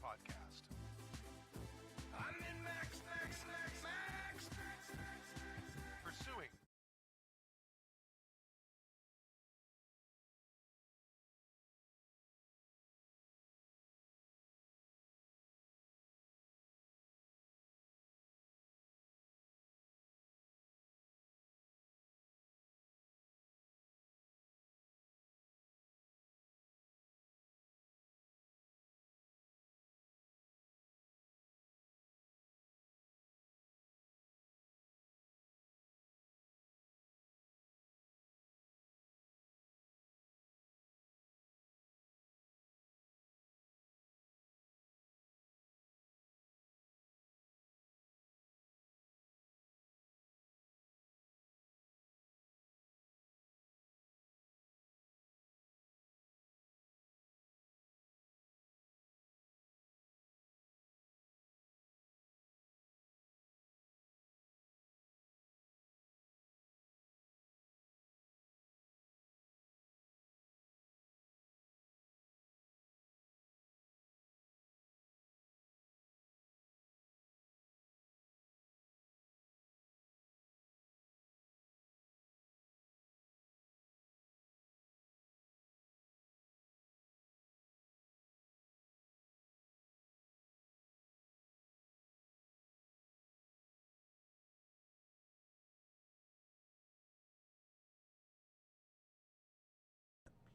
podcast. I'm in Max. Pursuing.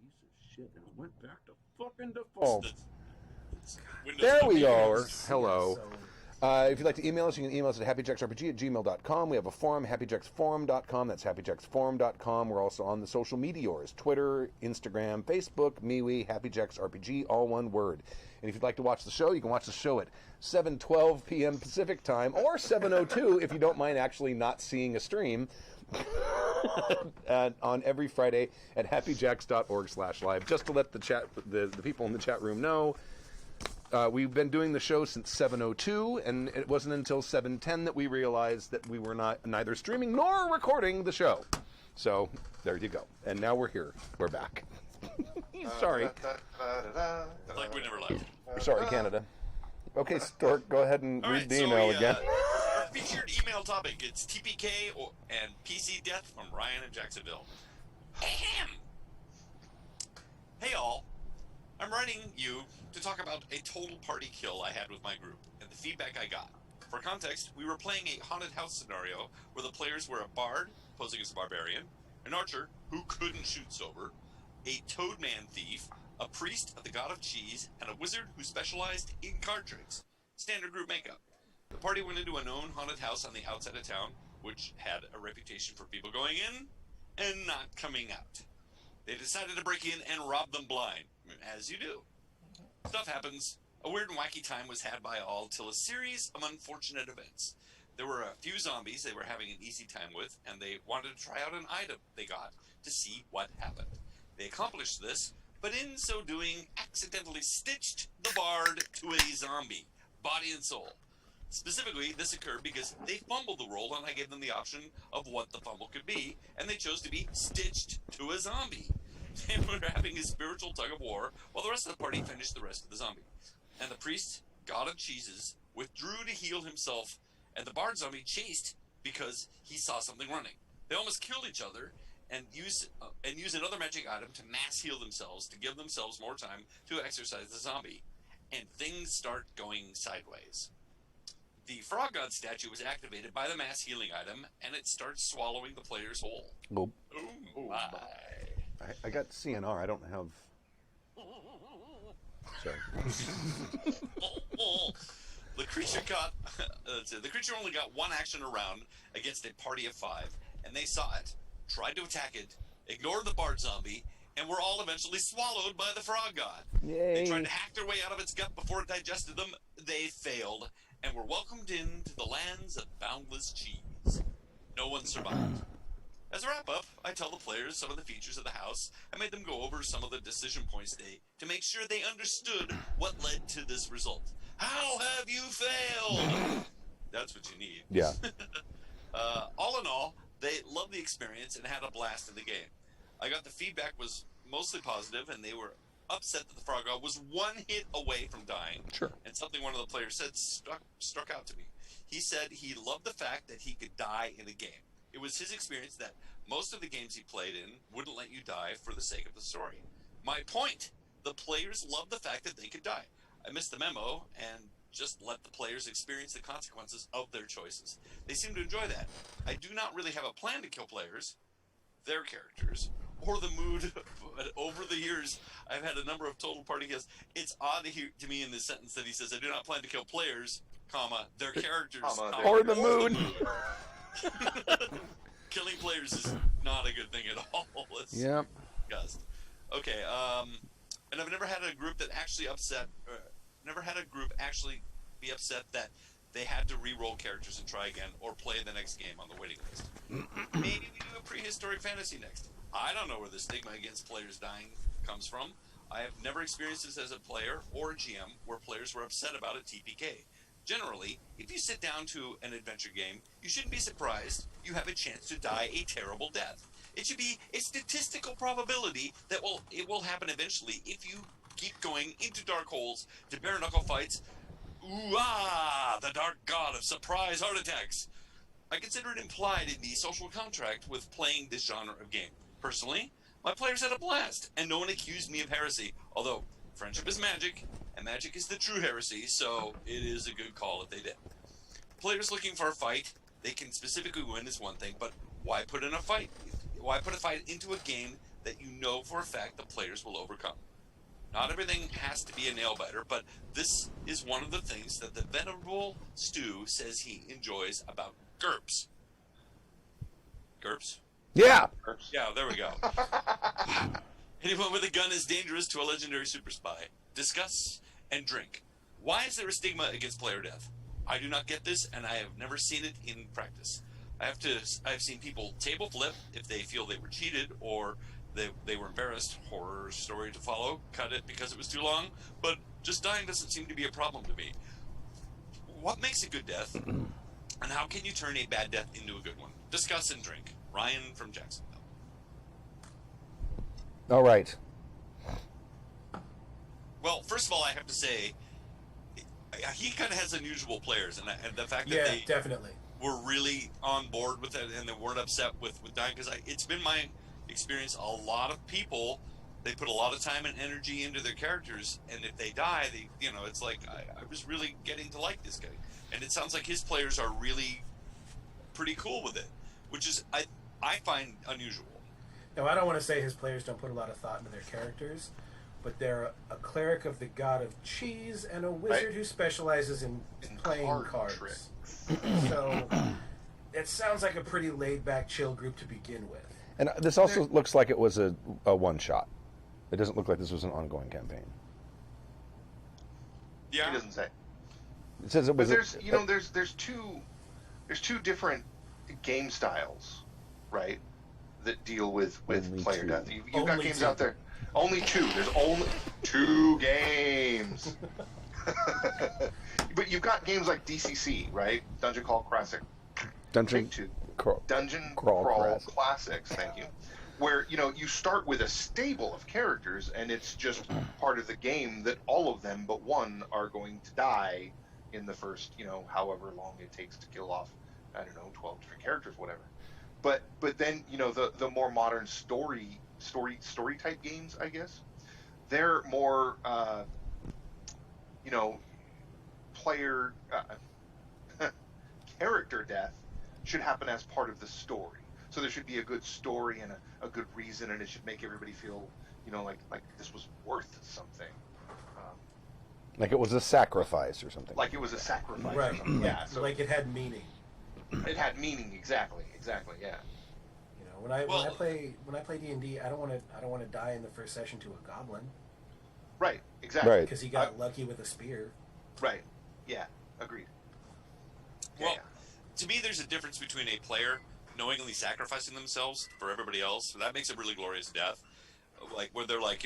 Piece of shit and went back to fucking default. There we are. Hello. If you'd like to email us, you can email us at happyjacksrpg@gmail.com. We have a forum, happyjacksforum.com. That's happyjacksforum.com. We're also on the social meteors, Twitter, Instagram, Facebook, MeWe, happyjacksrpg, all one word. And if you'd like to watch the show, you can watch the show at 7:12 p.m. Pacific time or 7:02 if you don't mind actually not seeing a stream. On every Friday at happyjacks.org/live. Just to let the people in the chat room know, we've been doing the show since 7:02, and it wasn't until 7:10 that we realized that we were neither streaming nor recording the show. So there you go. And now we're here. We're back. Sorry. Like we never left. Sorry, Canada. Okay, Stork, go ahead and read the email again. Our featured email topic, it's TPK and PC Death from Ryan in Jacksonville. Ahem. Hey all, I'm writing you to talk about a total party kill I had with my group and the feedback I got. For context, we were playing a haunted house scenario where the players were a bard posing as a barbarian, an archer who couldn't shoot sober, a toadman thief, a priest of the god of cheese, and a wizard who specialized in card tricks. Standard group makeup. The party went into a known haunted house on the outside of town, which had a reputation for people going in and not coming out. They decided to break in and rob them blind, as you do. Stuff happens. A weird and wacky time was had by all till a series of unfortunate events. There were a few zombies they were having an easy time with, and they wanted to try out an item they got to see what happened. They accomplished this, but in so doing, accidentally stitched the bard to a zombie, body and soul. Specifically, this occurred because they fumbled the roll, and I gave them the option of what the fumble could be, and they chose to be stitched to a zombie. They were having a spiritual tug of war, while the rest of the party finished the rest of the zombie. And the priest, god of cheeses, withdrew to heal himself, and the bard zombie chased because he saw something running. They almost killed each other, and use another magic item to mass heal themselves to give themselves more time to exorcise the zombie. And things start going sideways. The frog god statue was activated by the mass healing item, and it starts swallowing the player's whole. Oh, My. I got CNR. I don't have... Sorry. The creature only got one action around against a party of 5, and they saw it, tried to attack it, ignored the bard zombie, and were all eventually swallowed by the frog god. Yay. They tried to hack their way out of its gut before it digested them. They failed, and were welcomed into the lands of boundless cheese. No one survived. As a wrap-up, I tell the players some of the features of the house. I made them go over some of the decision points to make sure they understood what led to this result. How have you failed? That's what you need. Yeah. All in all, they loved the experience and had a blast in the game. I got the feedback was mostly positive, and they were upset that the Frog God was one hit away from dying. Sure. And something one of the players said struck out to me. He said he loved the fact that he could die in a game. It was his experience that most of the games he played in wouldn't let you die for the sake of the story. My point, the players loved the fact that they could die. I missed the memo and just let the players experience the consequences of their choices. They seem to enjoy that. I do not really have a plan to kill players, their characters, or the mood, but over the years, I've had a number of total party guests. It's odd to me in this sentence that he says, I do not plan to kill players, comma, their characters, or the mood. Killing players is not a good thing at all. Yep. Disgust. Okay, and I've never had a group that actually be upset that they had to re-roll characters and try again or play the next game on the waiting list. Maybe we do a prehistoric fantasy next. I don't know where the stigma against players dying comes from. I have never experienced this as a player or a GM where players were upset about a TPK. Generally, if you sit down to an adventure game, you shouldn't be surprised you have a chance to die a terrible death. It should be a statistical probability that it will happen eventually if you keep going into dark holes to bare knuckle fights. Ooh-ah, the dark god of surprise heart attacks. I consider it implied in the social contract with playing this genre of game. Personally, my players had a blast, and no one accused me of heresy, although friendship is magic, and magic is the true heresy, so it is a good call if they did. Players looking for a fight, they can specifically win is one thing, but why put in a fight? Why put a fight into a game that you know for a fact the players will overcome? Not everything has to be a nail-biter, but this is one of the things that the venerable Stu says he enjoys about GURPS. GURPS? Yeah. Yeah, there we go. Anyone with a gun is dangerous to a legendary super spy. Discuss and drink. Why is there a stigma against player death? I do not get this, and I have never seen it in practice. I've seen people table flip if they feel they were cheated or they were embarrassed. Horror story to follow. Cut it because it was too long. But just dying doesn't seem to be a problem to me. What makes a good death? And how can you turn a bad death into a good one? Discuss and drink. Ryan from Jacksonville. All right. Well, first of all, I have to say, he kind of has unusual players, and the fact that they definitely were really on board with it and they weren't upset with dying, because it's been my experience, a lot of people, they put a lot of time and energy into their characters, and if they die, it's like, I was really getting to like this guy. And it sounds like his players are really pretty cool with it, which is, I find unusual. Now, I don't want to say his players don't put a lot of thought into their characters, but they're a cleric of the god of cheese and a wizard who specializes in playing cards. So it sounds like a pretty laid-back, chill group to begin with. And this also looks like it was a one-shot. It doesn't look like this was an ongoing campaign. Yeah, He doesn't say. It says it was. But there's two different game styles, right? That deal with Only player two. death. You've got Only games two. out there. Only two. There's only two games. But you've got games like DCC, right? Dungeon Crawl Classic. Dungeon Take two. Crawl. Dungeon Crawl Crawl Classic. Classics. Thank you. Where you start with a stable of characters, and it's just part of the game that all of them but one are going to die in the first, however long it takes to kill off, 12 different characters, whatever. But then the more modern story type games, I guess, they're more player character death should happen as part of the story. So there should be a good story and a good reason, and it should make everybody feel like this was worth something. Like it was a sacrifice or something. Like it was a sacrifice. Or Right. something. Yeah. So Like it had meaning. it had meaning. Exactly. Yeah. When I play D&D, I don't want to die in the first session to a goblin Right. Exactly. Right. because he got lucky with a spear. Right. Yeah. Agreed. Well, Yeah. to me, there's a difference between a player knowingly sacrificing themselves for everybody else. That makes a really glorious death. Like where they're like,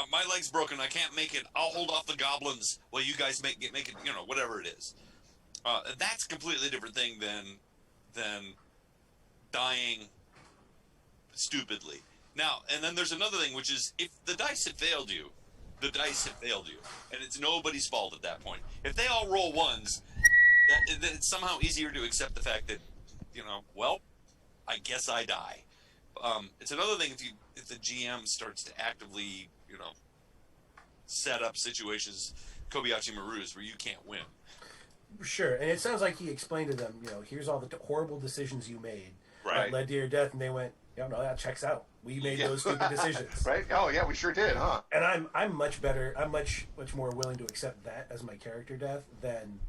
my leg's broken, I can't make it. I'll hold off the goblins while you guys make it. Whatever it is. That's a completely different thing than dying stupidly. Now, and then there's another thing, which is if the dice have failed you, the dice have failed you, and it's nobody's fault at that point. If they all roll ones, that it's somehow easier to accept the fact that, well, I guess I die. It's another thing if the GM starts to actively, set up situations, Kobayashi Maru's, where you can't win. Sure, and it sounds like he explained to them, here's all the horrible decisions you made that led to your death, and they went, no, that checks out. We made those stupid decisions. Right? Oh, yeah, we sure did, huh? And I'm much better, I'm much more willing to accept that as my character death than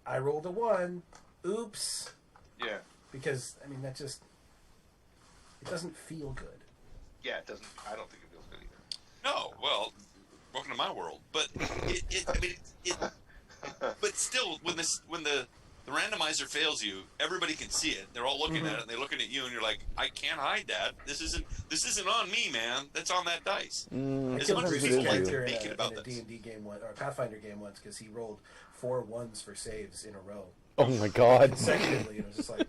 I rolled a 1, oops. Yeah. Because, that just, it doesn't feel good. Yeah, it doesn't, I don't think it feels good either. No, well, welcome to my world. But but still, when the randomizer fails you, everybody can see it. They're all looking at it, and they're looking at you, and you're like, I can't hide that. This isn't on me, man. That's on that dice. As much as people like to make it about in a D&D game once, or a Pathfinder game once, because he rolled 4 1s for saves in a row. Oh my god! Consecutively, it was just like.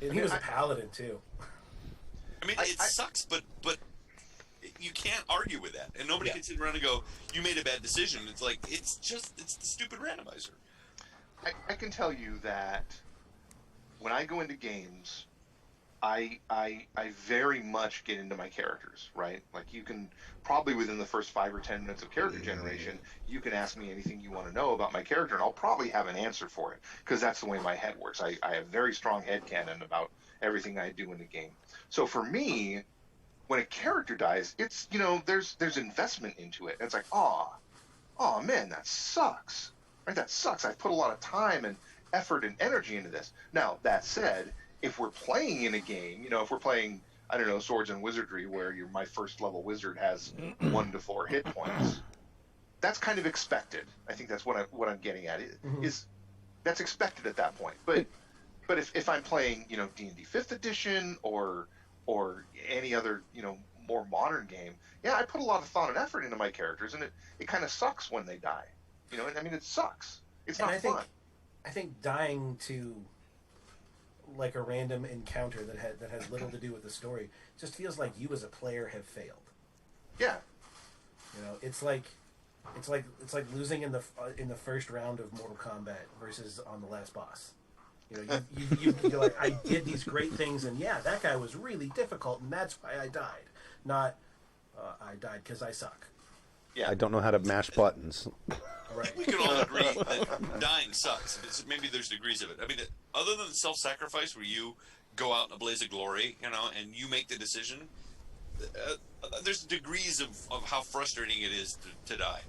And he was a paladin too. It sucks, but you can't argue with that, and nobody can sit around and go, "You made a bad decision." It's like it's the stupid randomizer. I can tell you that when I go into games, I very much get into my characters, right? Like you can probably within the first 5 or 10 minutes of character generation, you can ask me anything you want to know about my character, and I'll probably have an answer for it because that's the way my head works. I have very strong headcanon about everything I do in the game. So for me, when a character dies, it's there's investment into it. And it's like, oh man, that sucks. Right? That sucks. I put a lot of time and effort and energy into this. Now, that said, if we're playing in a game, if we're playing, I don't know, Swords and Wizardry, where my first level wizard has 1 to 4 hit points, that's kind of expected. I think that's what I'm getting at. Is that's expected at that point. But if I'm playing, D&D 5th edition or any other, more modern game, I put a lot of thought and effort into my characters, and it kind of sucks when they die. It sucks. It's not fun. I think dying to like a random encounter that has little to do with the story just feels like you as a player have failed. Yeah. It's like losing in the first round of Mortal Kombat versus on the last boss. You're like, I did these great things, and that guy was really difficult, and that's why I died. Not, I died because I suck. Yeah, I don't know how to mash buttons. Right. We can all agree that dying sucks. Maybe there's degrees of it. Other than self-sacrifice, where you go out in a blaze of glory, and you make the decision, there's degrees of how frustrating it is to die.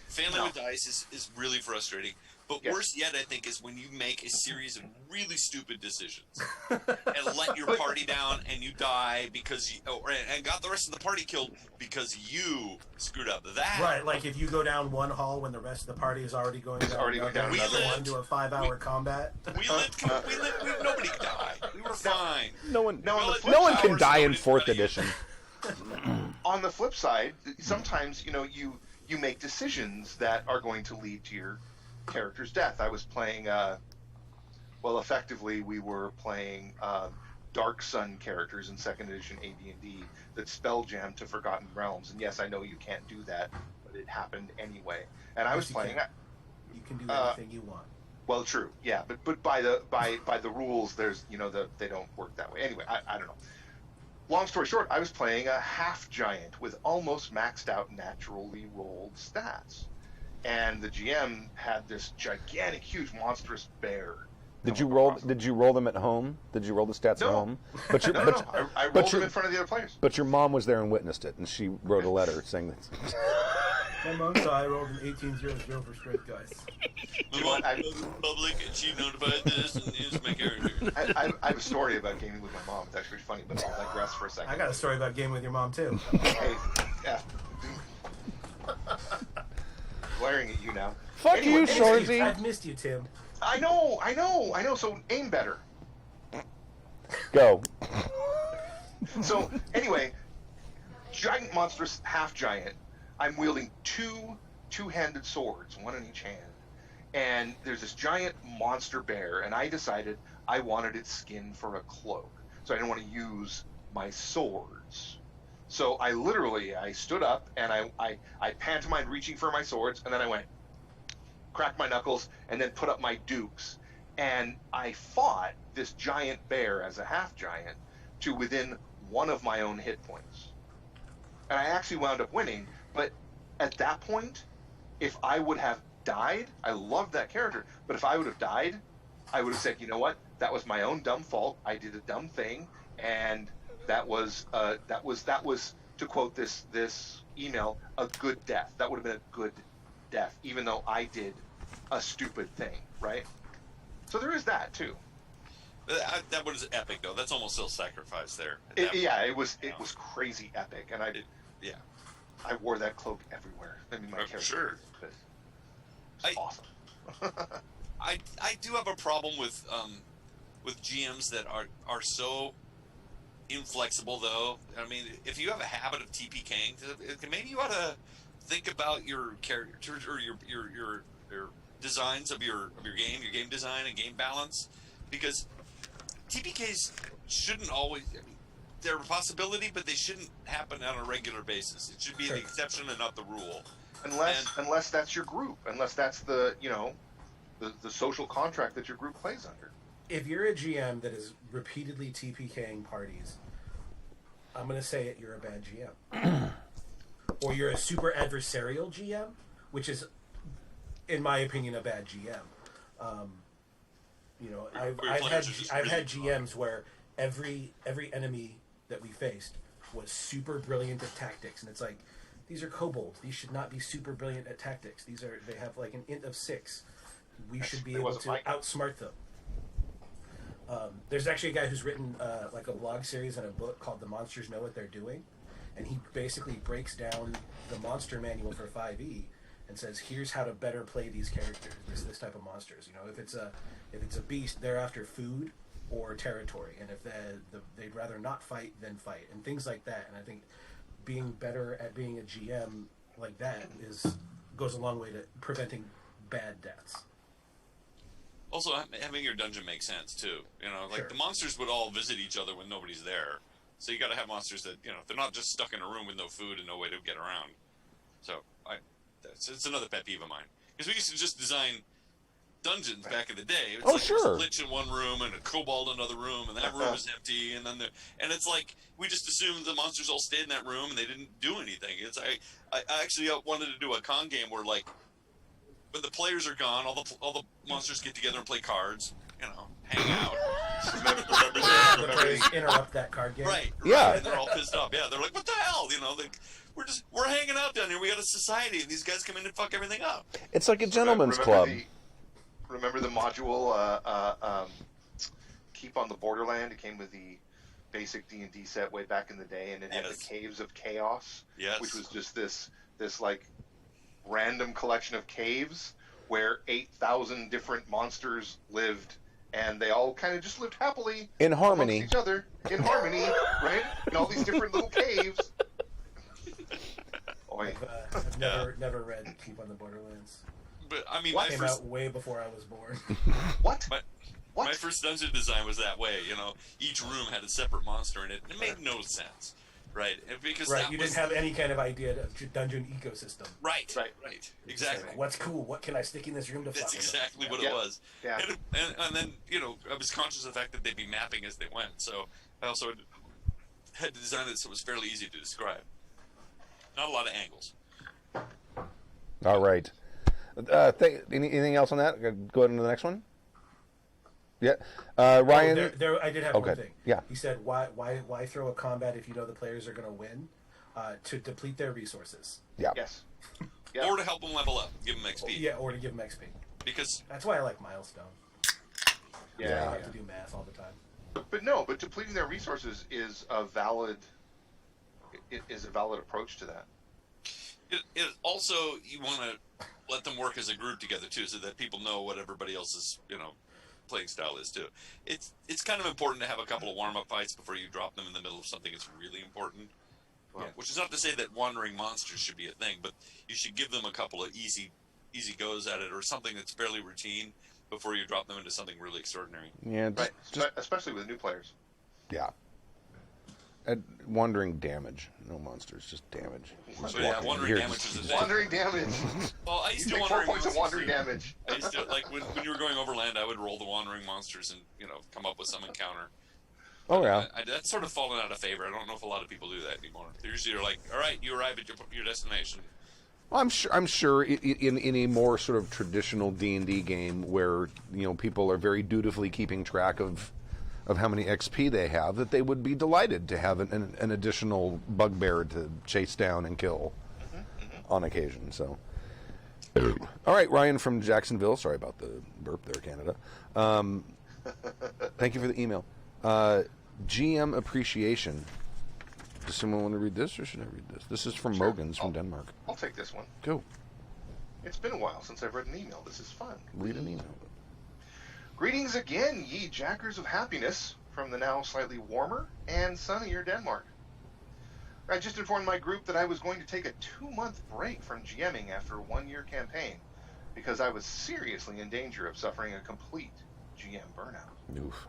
Failing with dice is really frustrating. But worse yet, I think, is when you make a series of really stupid decisions and let your party down, and you die because and got the rest of the party killed because you screwed up. That right, like if you go down one hall when the rest of the party is already going down another one to a 5-hour combat. We lived. Nobody died. We were fine. No one can die in 4th edition. On the flip side, sometimes you make decisions that are going to lead to your character's death. I was playing effectively we were playing Dark Sun characters in 2nd edition AD&D that spell jammed to Forgotten Realms, and yes, I know you can't do that, but it happened anyway. And I was playing you can do anything you want. Well, true, yeah, but by the rules, there's they don't work that way. Anyway, I don't know. Long story short, I was playing a half giant with almost maxed out naturally rolled stats. And the GM had this gigantic, huge, monstrous bear. Did you roll them at home? Did you roll the stats at home? But I rolled them in front of the other players. But your mom was there and witnessed it, and she wrote a letter saying that. My mom saw I rolled an 18-0 for strength, guys. My mom knows the public, and she notified this, and here's my character. I have a story about gaming with my mom. It's actually funny, but I'll digress for a second. I got a story about gaming with your mom, too. Hey, yeah. Glaring at you now. Fuck you, Shorzy. I've missed you, Tim. I know. So aim better. Go. So anyway, giant, monstrous, half giant. I'm wielding two-handed swords, one in each hand, and there's this giant monster bear, and I decided I wanted its skin for a cloak, so I didn't want to use my swords. So I stood up and I pantomimed reaching for my swords, and then I went, cracked my knuckles, and then put up my dukes. And I fought this giant bear as a half giant to within one of my own hit points. And I actually wound up winning, but at that point, if I would have died, I loved that character, but if I would have died, I would have said, you know what, that was my own dumb fault, I did a dumb thing, and that was to quote this email, a good death. That would have been a good death, even though I did a stupid thing, right? So there is that too. That was epic, though. That's almost self-sacrifice there. It was crazy epic, and I wore that cloak everywhere. I mean, my character. Sure. It's awesome. I do have a problem with GMs that are so inflexible, though. I mean, if you have a habit of TPKing, maybe you ought to think about your character or your designs of your game design and game balance, because TPKs shouldn't always. I mean, they're a possibility, but they shouldn't happen on a regular basis. It should be the exception and not the rule. Unless that's your group, unless that's the social contract that your group plays under. If you're a GM that is repeatedly TPKing parties, I'm going to say it, you're a bad GM. Or you're a super adversarial GM, which is, in my opinion, a bad GM. I've had GMs where every enemy that we faced was super brilliant at tactics, and it's like, these are kobolds. These should not be super brilliant at tactics. They have like an int of 6. We should be able to outsmart them. There's actually a guy who's written like a blog series and a book called "The Monsters Know What They're Doing," and he basically breaks down the monster manual for 5e and says, here's how to better play these characters, this type of monsters. You know, if it's a beast, they're after food or territory, and if they'd rather not fight than fight, and things like that. And I think being better at being a GM like that goes a long way to preventing bad deaths. Also, having your dungeon make sense too. You know, like Sure. the monsters would all visit each other when nobody's there. So you got to have monsters that, you know, they're not just stuck in a room with no food and no way to get around. So it's another pet peeve of mine, because we used to just design dungeons back in the day. It's like sure. There's a lich in one room and a kobold in another room, and that room is empty, and and it's like we just assumed the monsters all stayed in that room and they didn't do anything. I actually wanted to do a con game where, like, when the players are gone, all the monsters get together and play cards, you know, hang out. The players interrupt that card game. Right. Yeah. And they're all pissed off. Yeah, they're like, what the hell? You know, we're hanging out down here. We got a society, and these guys come in and fuck everything up. It's like a gentleman's club. Remember the module Keep on the Borderland? It came with the basic D&D set way back in the day, and it had the Caves of Chaos, which was just this like random collection of caves where 8,000 different monsters lived, and they all kind of just lived happily in harmony amongst each other, in harmony, right? In all these different little caves. I've never read Keep on the Borderlands. But I mean, Came out way before I was born. What? My first dungeon design was that way. You know, each room had a separate monster in it. It made no sense, right? Because you didn't have any kind of idea of dungeon ecosystem. Right. Exactly. Like, what's cool? What can I stick in this room to fuck That's with? exactly what it was. Yeah. And then, you know, I was conscious of the fact that they'd be mapping as they went. So I also had to design it so it was fairly easy to describe. Not a lot of angles. All right. Anything else on that? Go ahead to the next one. Yeah, Ryan. I did have one thing. Yeah. He said, "Why throw a combat if you know the players are going to win? To deplete their resources." Yeah. Yes. Or to help them level up, give them XP. Yeah, or to give them XP. Because that's why I like Milestone. Yeah. I have to do math all the time. But depleting their resources is a valid approach to that. It also, you want to let them work as a group together too, so that people know what everybody else's, you know, playing style is too. It's kind of important to have a couple of warm-up fights before you drop them in the middle of something that's really important. Which is not to say that wandering monsters should be a thing, but you should give them a couple of easy goes at it, or something that's fairly routine before you drop them into something really extraordinary. Yeah. Right. Especially with new players. Yeah. wandering damage. No monsters, just damage. So yeah, wandering damage is a thing. Wandering damage. Well, I used You to take 4 wandering points of monsters, wandering too. damage. I used to, like, when you were going overland, I would roll the wandering monsters and, come up with some encounter. Oh yeah. That's sort of fallen out of favor. I don't know if a lot of people do that anymore. They're usually like, all right, you arrive at your destination. Well, I'm sure in a more sort of traditional D&D game where people are very dutifully keeping track of how many XP they have, that they would be delighted to have an additional bugbear to chase down and kill on occasion. So, all right, Ryan from Jacksonville. Sorry about the burp there, Canada. Thank you for the email. GM appreciation. Does someone want to read this, or should I read this? This is from Sure. Mogans from Denmark. I'll take this one. Go. It's been a while since I've read an email. This is fun. Read an email. Greetings again, ye jackers of happiness, from the now slightly warmer and sunnier Denmark. I just informed my group that I was going to take a 2-month break from GMing after a 1-year campaign because I was seriously in danger of suffering a complete GM burnout. Oof.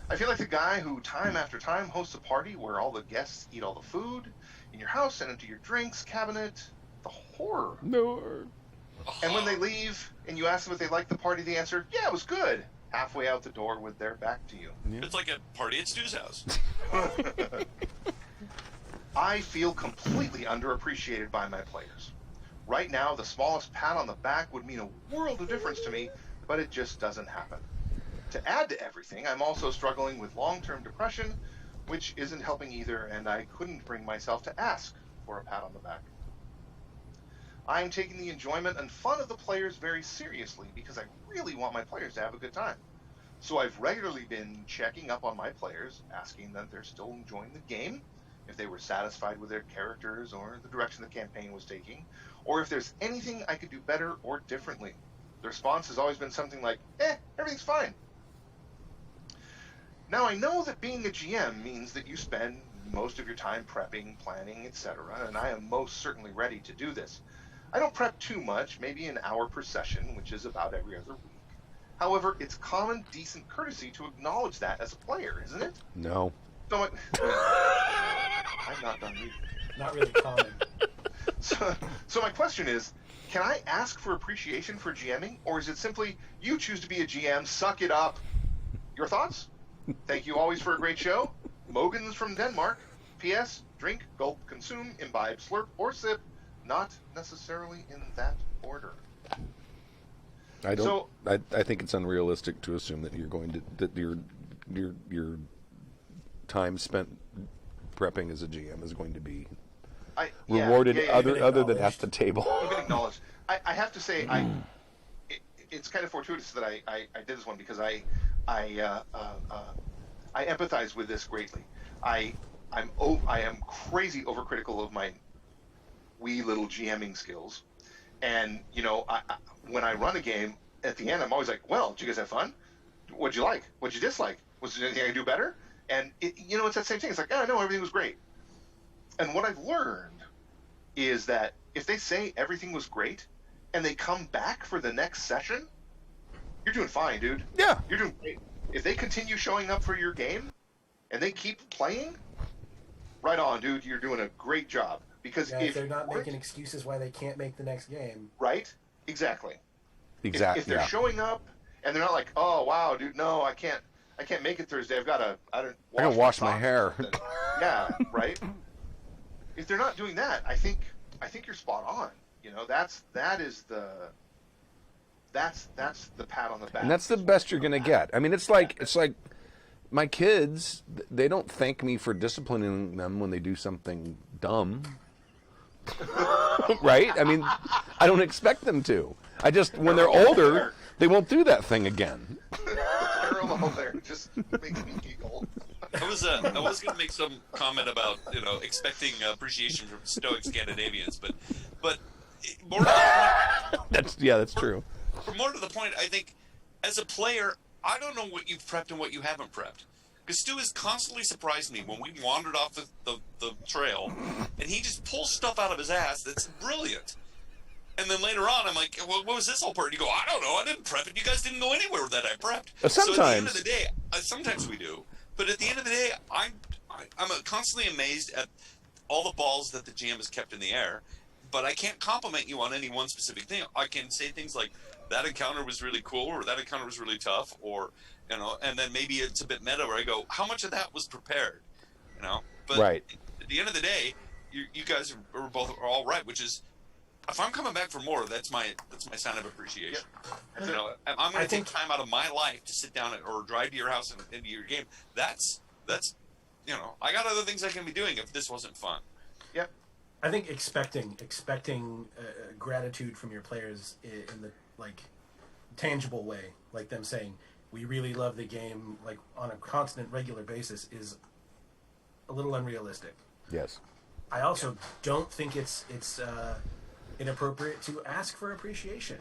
I feel like the guy who time after time hosts a party where all the guests eat all the food in your house and empty your drinks cabinet. The horror. No. And when they leave and you ask them if they liked the party, they answer, yeah, it was good. Halfway out the door with their back to you. Yeah. It's like a party at Stu's house. I feel completely underappreciated by my players. Right now, the smallest pat on the back would mean a world of difference to me, but it just doesn't happen. To add to everything, I'm also struggling with long-term depression, which isn't helping either, and I couldn't bring myself to ask for a pat on the back. I'm taking the enjoyment and fun of the players very seriously because I really want my players to have a good time. So I've regularly been checking up on my players, asking that they're still enjoying the game, if they were satisfied with their characters or the direction the campaign was taking, or if there's anything I could do better or differently. The response has always been something like, everything's fine. Now I know that being a GM means that you spend most of your time prepping, planning, etc., and I am most certainly ready to do this. I don't prep too much, maybe an hour per session, which is about every other week. However, it's common, decent courtesy to acknowledge that as a player, isn't it? No. So I'm not done reading. Not really common. So my question is, can I ask for appreciation for GMing, or is it simply, you choose to be a GM, suck it up? Your thoughts? Thank you always for a great show. Mogans from Denmark. P.S. Drink, gulp, consume, imbibe, slurp, or sip. Not necessarily in that order. I don't. So, I think it's unrealistic to assume that you're going to that your time spent prepping as a GM is going to be rewarded other than at the table. Even acknowledged. I have to say it's kind of fortuitous that I did this one because I empathize with this greatly. I am crazy overcritical of my wee little GMing skills, and when I run a game, at the end I'm always like, well, did you guys have fun? What'd you like? What'd you dislike? Was there anything I could do better? And it's that same thing. It's like, no, everything was great. And what I've learned is that if they say everything was great and they come back for the next session, you're doing fine, dude. Yeah. You're doing great. If they continue showing up for your game and they keep playing, right on, dude, you're doing a great job. Because if they're not making excuses why they can't make the next game. Right? Exactly. Exactly. If they're showing up and they're not like, oh, wow, dude, no, I can't make it Thursday. I gotta wash my hair. Yeah, right? If they're not doing that, I think you're spot on. That's the pat on the back. And that's the best you're going to get. I mean, it's like my kids, they don't thank me for disciplining them when they do something dumb. Right? I mean, I don't expect them to. I just, when they're older, they won't do that thing again. Parallel there just makes me giggle. I was going to make some comment about expecting appreciation from stoic Scandinavians, but more to the point, that's true. More to the point, I think as a player, I don't know what you've prepped and what you haven't prepped. Because Stu has constantly surprised me when we wandered off the trail, and he just pulls stuff out of his ass that's brilliant. And then later on, I'm like, well, what was this whole part? And you go, I don't know, I didn't prep it. You guys didn't go anywhere that I prepped. Sometimes. So at the end of the day, sometimes we do. But at the end of the day, I'm I'm constantly amazed at all the balls that the GM has kept in the air, but I can't compliment you on any one specific thing. I can say things like, that encounter was really cool, or that encounter was really tough, or, you know, and then maybe it's a bit meta where I go, how much of that was prepared? You know? But right. At the end of the day, you guys are all right, which is, if I'm coming back for more, that's my sign of appreciation. Yep. You know, if I'm going to take time out of my life to sit down or drive to your house and into your game. That's you know, I got other things I can be doing if this wasn't fun. Yep. I think expecting gratitude from your players in the like tangible way, like them saying we really love the game, like on a constant, regular basis, is a little unrealistic. Yes. I also don't think it's inappropriate to ask for appreciation.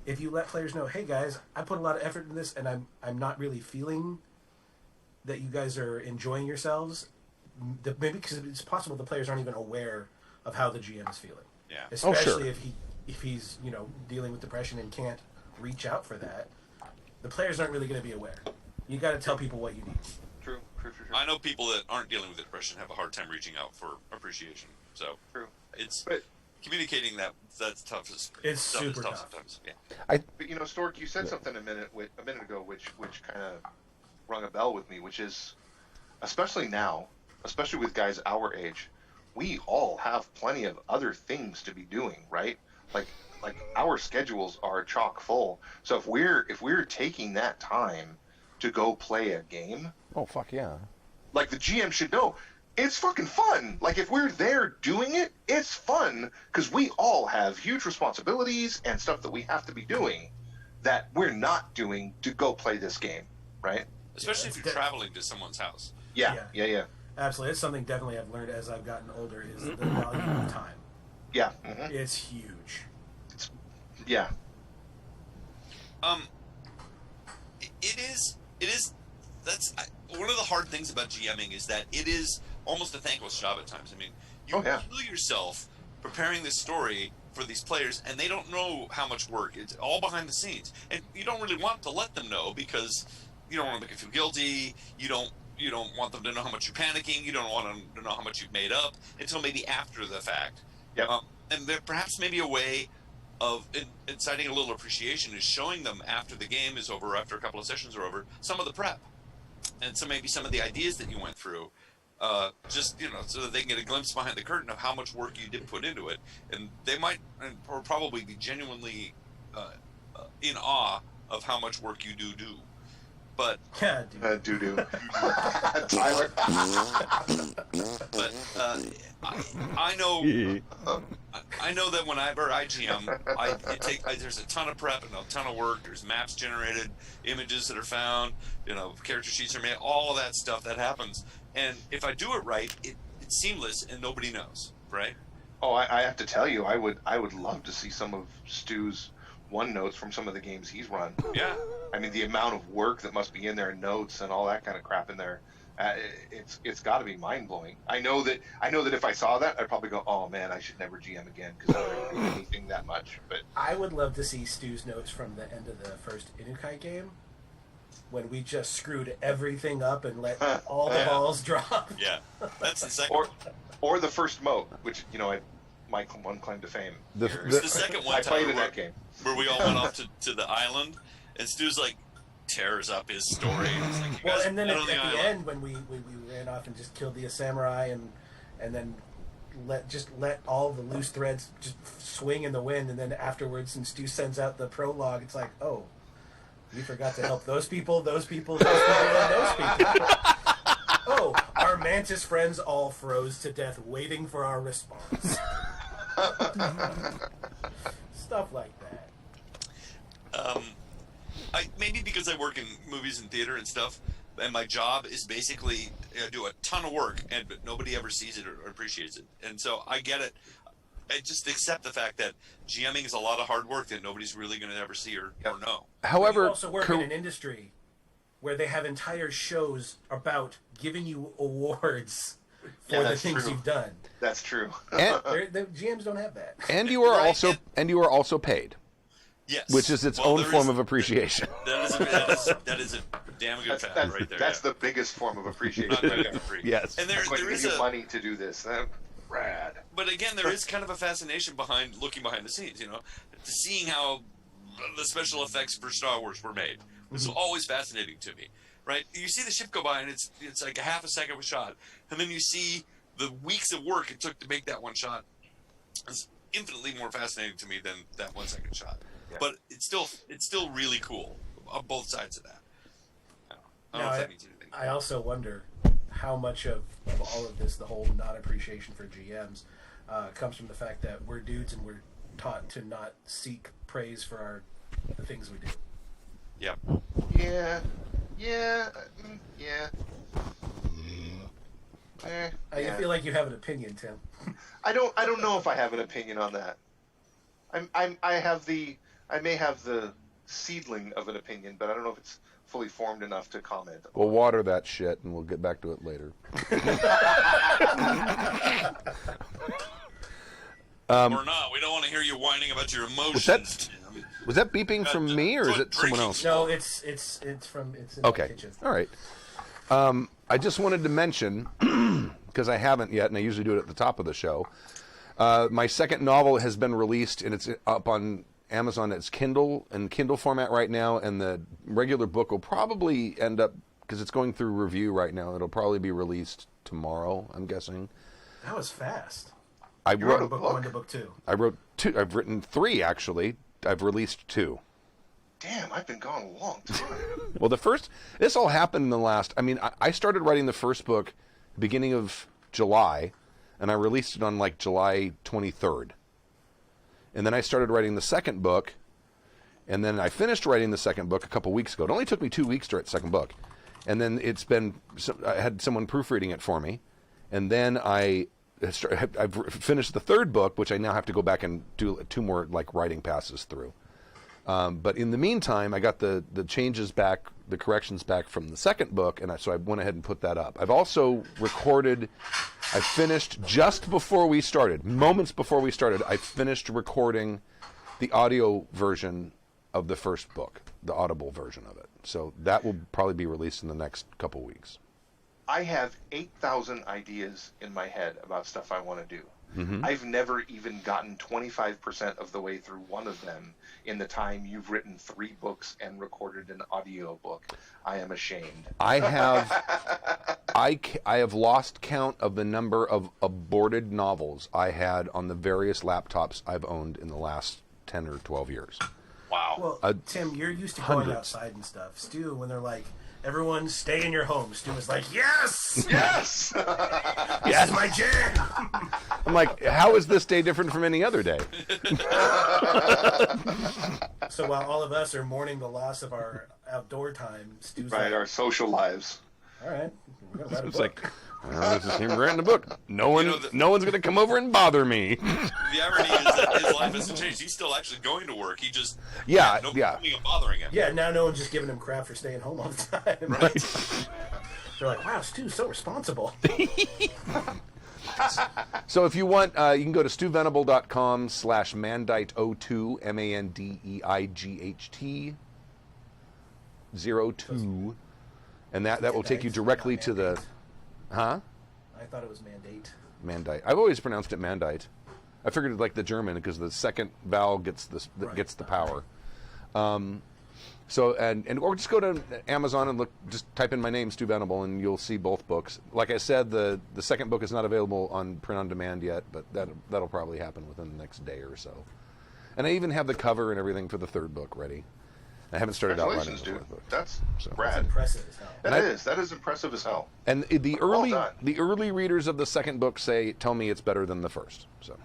If you let players know, hey guys, I put a lot of effort in this, and I'm not really feeling that you guys are enjoying yourselves. Maybe because it's possible the players aren't even aware of how the GM is feeling. Yeah. Especially if he's dealing with depression and can't reach out for that. The players aren't really going to be aware. You got to tell people what you need. True. I know people that aren't dealing with depression have a hard time reaching out for appreciation. So true. But communicating that's tough. It's super tough sometimes. Yeah. But Stork, you said something a minute ago, which kind of rung a bell with me, which is, especially now, especially with guys our age, we all have plenty of other things to be doing, right? Like our schedules are chock full. So if we're taking that time to go play a game, oh fuck yeah, like the GM should know it's fucking fun. Like if we're there doing it, it's fun because we all have huge responsibilities and stuff that we have to be doing that we're not doing to go play this game, right? Especially if you're traveling to someone's house. Yeah. Absolutely. It's something definitely I've learned as I've gotten older is the value of time. Yeah. It's huge. Yeah. It is. That's one of the hard things about GMing is that it is almost a thankless job at times. I mean, you kill yourself preparing this story for these players, and they don't know how much work. It's all behind the scenes, and you don't really want to let them know because you don't want to make them feel guilty. You don't want them to know how much you're panicking. You don't want them to know how much you've made up until maybe after the fact. Yep. And there perhaps maybe a way of inciting a little appreciation is showing them after the game is over, after a couple of sessions are over, some of the prep. And so maybe some of the ideas that you went through, just, so that they can get a glimpse behind the curtain of how much work you did put into it. And they might, or probably be genuinely in awe of how much work you do. But doo-doo. Tyler. But I know that whenever I GM, there's a ton of prep and a ton of work. There's maps generated, images that are found, character sheets are made, all of that stuff that happens. And if I do it right, it's seamless and nobody knows, right? Oh, I have to tell you, I would love to see some of Stu's OneNotes from some of the games he's run. Yeah. I mean, the amount of work that must be in there, notes and all that kind of crap in there, it's got to be mind blowing. I know that if I saw that, I'd probably go, "Oh man, I should never GM again because I don't do anything that much." But I would love to see Stu's notes from the end of the first Inukai game, when we just screwed everything up and let all the balls drop. Yeah, that's the second. Or the first moat, which my one claim to fame. The second one I played in that game where we all went off to the island, and Stu's like tears up his story. Like, and then at the end when we ran off and just killed the samurai and then let all the loose threads just swing in the wind, and then afterwards, and Stu sends out the prologue, it's like, oh, you forgot to help those people, and those people. Oh, our mantis friends all froze to death waiting for our response. Stuff like that. Maybe because I work in movies and theater and stuff, and my job is basically do a ton of work, but nobody ever sees it or appreciates it. And so I get it. I just accept the fact that GMing is a lot of hard work that nobody's really going to ever see or know. However, you also work in an industry where they have entire shows about giving you awards for the things you've done. That's true. And, the GMs don't have that. And you are also paid. Yes. which is its Well, own there form is- of appreciation. That is a damn good fact right there. That's yeah. the biggest form of appreciation. Not good enough for you. Yes. And I'm going to there give is you a money to do this. Rad. But again, there is kind of a fascination behind looking behind the scenes, seeing how the special effects for Star Wars were made. This was always fascinating to me, right? You see the ship go by, and it's like a half a second of a shot, and then you see the weeks of work it took to make that one shot. It's infinitely more fascinating to me than that 1 second shot. Yeah. But it's still really cool on both sides of that. I don't know if that means anything. I also wonder how much of all of this, the whole non-appreciation for GMs, comes from the fact that we're dudes and we're taught to not seek praise for the things we do. Yeah. Yeah. I feel like you have an opinion, Tim. I don't know if I have an opinion on that. I may have the seedling of an opinion, but I don't know if it's fully formed enough to comment. We'll water that shit, and we'll get back to it later. Or not. We don't want to hear you whining about your emotions. Was that beeping from me, or is it someone else? No, it's in Okay. the kitchen. All right. I just wanted to mention, because I haven't yet, and I usually do it at the top of the show, my second novel has been released, and it's up on Amazon. It's Kindle format right now, and the regular book will probably end up, because it's going through review right now, it'll probably be released tomorrow, I'm guessing. That was fast. I You wrote a wrote, Book book. 1 to book 2. I wrote 2. I've written 3, actually. I've released 2. Damn, I've been gone a long time. Well, this all happened in the last, I started writing the first book beginning of July, and I released it on like July 23rd. And then I started writing the second book, and then I finished writing the second book a couple weeks ago. It only took me 2 weeks to write the second book. And then I had someone proofreading it for me, and then I've finished the third book, which I now have to go back and do 2 more like writing passes through. But in the meantime, I got the changes back, the corrections back from the second book, and so I went ahead and put that up. I've also I finished just before we started, moments before we started, I finished recording the audio version of the first book, the audible version of it. So that will probably be released in the next couple weeks. I have 8,000 ideas in my head about stuff I want to do. Mm-hmm. I've never even gotten 25% of the way through one of them in the time you've written 3 books and recorded an audio book. I am ashamed. I have lost count of the number of aborted novels I had on the various laptops I've owned in the last 10 or 12 years. Wow. Well, Tim, you're used to going hundreds. outside and stuff. Stu, when they're like, everyone stay in your home, Stu is like, yes! Yes! This is my jam! I'm like, how is this day different from any other day? So while all of us are mourning the loss of our outdoor time, Stu's Right, like, our social lives. all right, we're going to write a It's book. like, this is him writing a book. No one's going to come over and bother me. The irony is that his life hasn't changed. He's still actually going to work. He just Yeah. coming and bothering him. Yeah, now no one's just giving him crap for staying home all the time. Right. They're like, wow, Stu's so responsible. So if you want, you can go to stuvenable.com/mandite02, MANDEIGHT 02, and that will take you directly to the, I thought it was mandate. Mandite. I've always pronounced it Mandite. I figured it like the German because the second vowel gets the power. So or just go to Amazon and just type in my name, Stu Venable, and you'll see both books. Like I said, the second book is not available on print on demand yet, but that'll probably happen within the next day or so. And I even have the cover and everything for the third book ready. I haven't started out writing the Congratulations, fourth dude. book. That's So- That's rad. impressive as hell. That is impressive as hell. And the Well early done. readers of the second book tell me it's better than the first. So,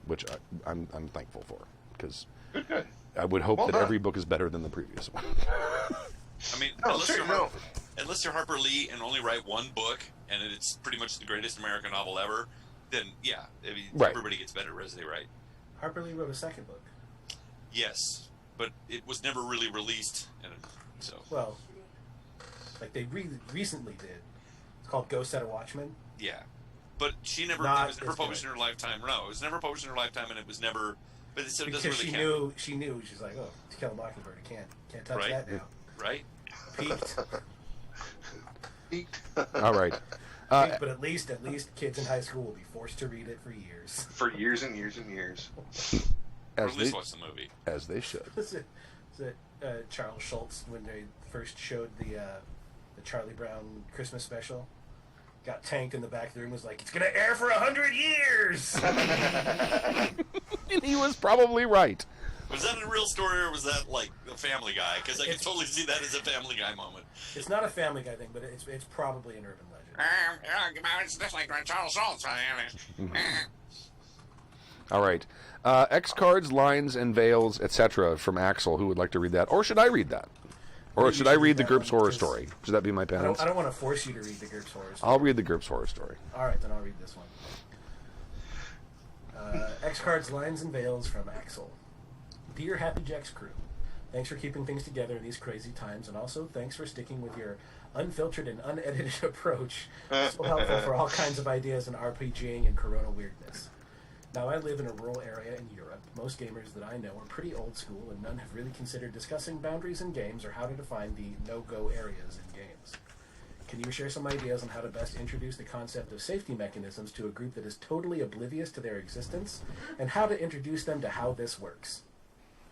which I'm thankful for, because Good. I would hope Well that done. every book is better than the previous one. I mean, No, unless, seriously, you're, no. unless you're Harper Lee and only write one book and it's pretty much the greatest American novel ever, then yeah, I mean, Right. everybody gets better as they write. Harper Lee wrote a second book. Yes, but it was never really released, and so Well, like they recently did. It's called Go Set a Watchman. yeah. But she never Not it was never as published good. in her lifetime. No, it was never published in her lifetime, and it was never But so it because doesn't really count. she knew. She's like, oh, To Kill a Mockingbird. I can't touch Right. that now. Right? Peaked. Peaked. All right. Peaked, but at least kids in high school will be forced to read it for years. For years and years and years. Or at least watch the movie. As they should. Was it Charles Schultz when they first showed the Charlie Brown Christmas special? Got tanked in the back of the room. Was like, it's gonna air for 100 years. And he was probably right. Was that a real story or was that like a Family Guy? Because I can totally see that as a Family Guy moment. It's not a Family Guy thing, but it's probably an urban legend. It's just like Charles Schultz. All right. X cards, lines, and veils, etc. from Axel. Who would like to read that? Or should I read that? Or should I read the GURPS horror story? Should that be my penance? I don't want to force you to read the GURPS horror story. I'll read the GURPS horror story. All right, then I'll read this one. X cards, lines, and veils from Axel. Dear Happy Jacks crew, thanks for keeping things together in these crazy times, and also thanks for sticking with your unfiltered and unedited approach. So helpful for all kinds of ideas in RPGing and Corona weirdness. Now, I live in a rural area in Europe. Most gamers that I know are pretty old school, and none have really considered discussing boundaries in games or how to define the no-go areas in games. Can you share some ideas on how to best introduce the concept of safety mechanisms to a group that is totally oblivious to their existence, and how to introduce them to how this works?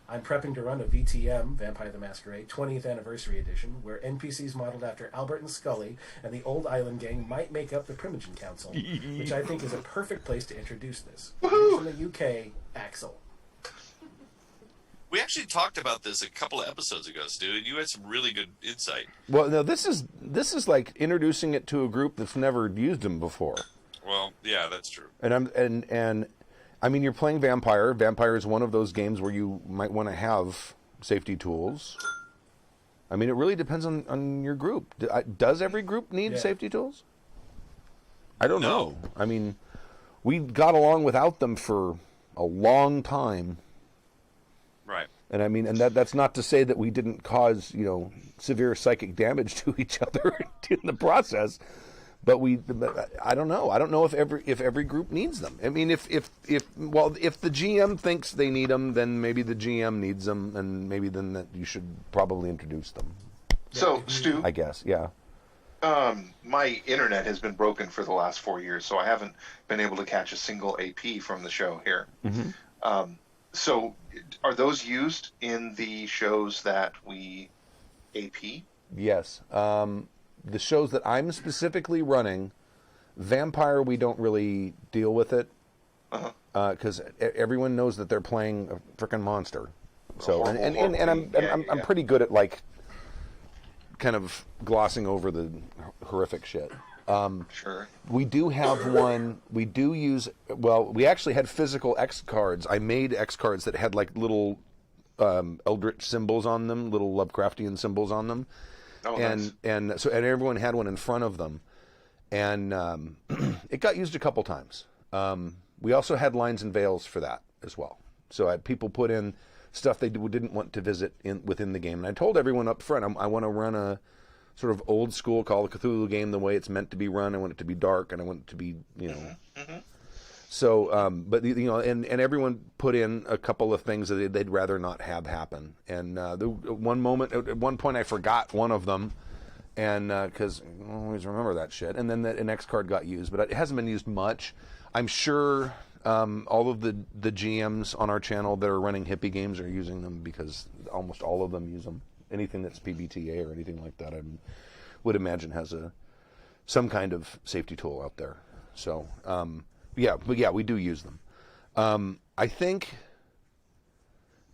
I'm prepping to run a VTM, Vampire the Masquerade, 20th Anniversary Edition, where NPCs modeled after Albert and Scully and the old island gang might make up the Primogen Council, which I think is a perfect place to introduce this. From the UK, Axel. We actually talked about this a couple of episodes ago, Stu, and you had some really good insight. Well, no, this is like introducing it to a group that's never used them before. Well, yeah, that's true. And I mean, you're playing Vampire. Vampire is one of those games where you might want to have safety tools. I mean, it really depends on your group. Does every group need safety tools? I don't know. I mean, we got along without them for a long time. Right. And I mean, and that's not to say that we didn't cause, severe psychic damage to each other in the process. But I don't know. I don't know if every group needs them. I mean, if the GM thinks they need them, then maybe the GM needs them, and maybe then that you should probably introduce them. So, Stu, I guess, yeah. My internet has been broken for the last 4 years, so I haven't been able to catch a single AP from the show here. Mm-hmm. So, are those used in the shows that we AP? Yes. The shows that I'm specifically running, Vampire, we don't really deal with it because everyone knows that they're playing a frickin' monster. So I'm pretty good at like kind of glossing over the horrific shit. Sure. We do have one. We do use. Well, we actually had physical X cards. I made X cards that had like little eldritch symbols on them, little Lovecraftian symbols on them. Oh, and everyone had one in front of them, and it got used a couple times. We also had lines and veils for that as well. So I had people put in stuff they didn't want to visit within the game, and I told everyone up front, I want to run a sort of old school Call of Cthulhu game the way it's meant to be run. I want it to be dark, and I want it to be Mm-hmm. So, but and everyone put in a couple of things that they'd rather not have happen. And at one point, I forgot one of them, and because I always remember that shit. And then an X card got used, but it hasn't been used much. I'm sure all of the GMs on our channel that are running hippie games are using them because almost all of them use them. Anything that's PBTA or anything like that, I would imagine has some kind of safety tool out there. So. Yeah, we do use them. I think,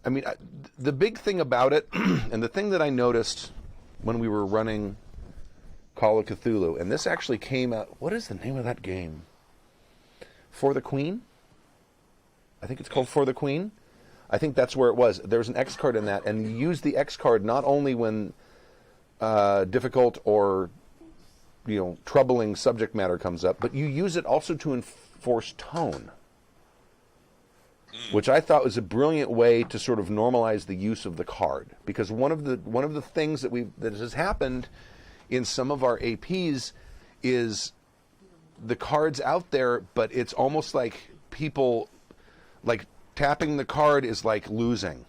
the big thing about it, and the thing that I noticed when we were running Call of Cthulhu, and this actually came out, what is the name of that game? For the Queen? I think it's called For the Queen. I think that's where it was. There's an X card in that, and you use the X card not only when difficult or troubling subject matter comes up, but you use it also to enforce tone, which I thought was a brilliant way to sort of normalize the use of the card. Because one of the things that has happened in some of our APs is the cards out there, but it's almost like people like tapping the card is like losing.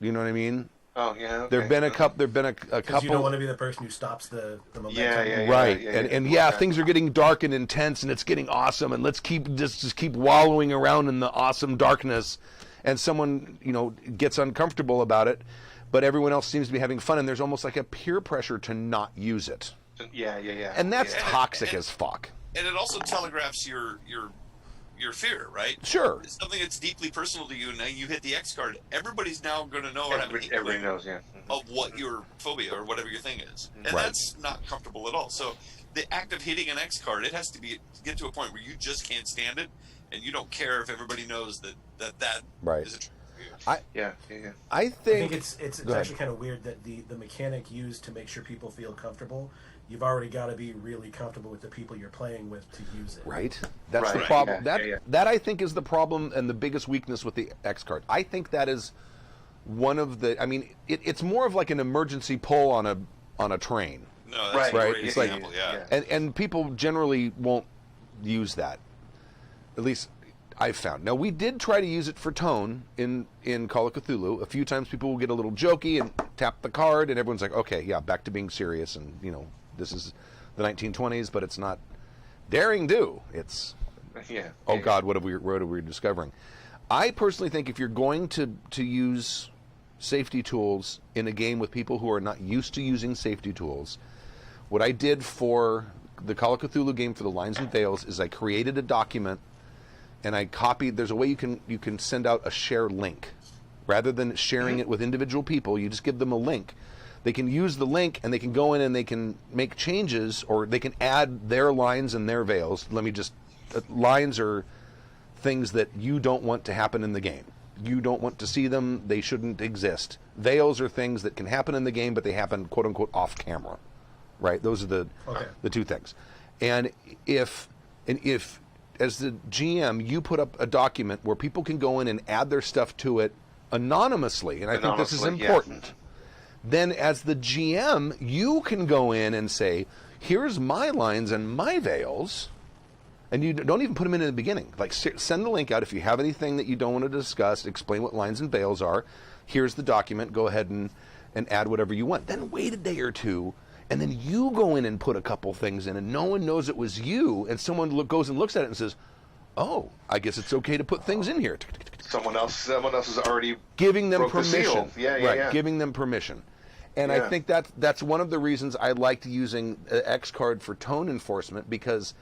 You know what I mean? Oh yeah. Okay. There've been a couple. You don't want to be the person who stops the momentum. Yeah. Right, Yeah, and okay. things are getting dark and intense, and it's getting awesome, and let's just keep wallowing around in the awesome darkness, and someone gets uncomfortable about it, but everyone else seems to be having fun, and there's almost like a peer pressure to not use it. Yeah. And that's yeah. toxic as fuck. And it also telegraphs your fear, right? Sure. It's something that's deeply personal to you, and now you hit the X card. Everybody's now going to know or have an Everybody inkling knows, yeah. of what your phobia or whatever your thing is, and Right. that's not comfortable at all. So the act of hitting an X card, it has to get to a point where you just can't stand it, and you don't care if everybody knows that Right. is a trigger for you. Yeah. I think think it's Go ahead. actually kind of weird that the mechanic used to make sure people feel comfortable, you've already got to be really comfortable with the people you're playing with to use it. right. That's the Right. problem. Yeah. That I think is the problem and the biggest weakness with the X card. I think that is one of the. I mean, it's more of like an emergency pull on a train. No, that's Right. a great It's like- example. Yeah. And people generally won't use that. At least I've found. Now, we did try to use it for tone in Call of Cthulhu. A few times people will get a little jokey and tap the card, and everyone's like, okay, yeah, back to being serious. And, this is the 1920s, but it's not daring do. It's, Yeah. oh, God, what are we discovering? I personally think if you're going to use safety tools in a game with people who are not used to using safety tools, what I did for the Call of Cthulhu game for the Lines and Veils is I created a document and I copied. There's a way you can send out a share link. Rather than sharing it with individual people, you just give them a link. They can use the link and they can go in and they can make changes, or they can add their lines and their veils. Lines are things that you don't want to happen in the game. You don't want to see them. They shouldn't exist. Veils are things that can happen in the game, but they happen, quote unquote, off camera. Right? Those are the two things. And if as the GM, you put up a document where people can go in and add their stuff to it anonymously, and I think this is important. Yeah. Then as the GM, you can go in and say, here's my lines and my veils, and you don't even put them in the beginning. Like, send the link out if you have anything that you don't want to discuss, explain what lines and veils are. Here's the document. Go ahead and add whatever you want. Then wait a day or two, and then you go in and put a couple things in, and no one knows it was you, and someone goes and looks at it and says, oh, I guess it's okay to put things in here. Someone else has already Giving them broke the seal. permission. Yeah. Right, giving them permission. And I think that's one of the reasons I liked using X card for tone enforcement, because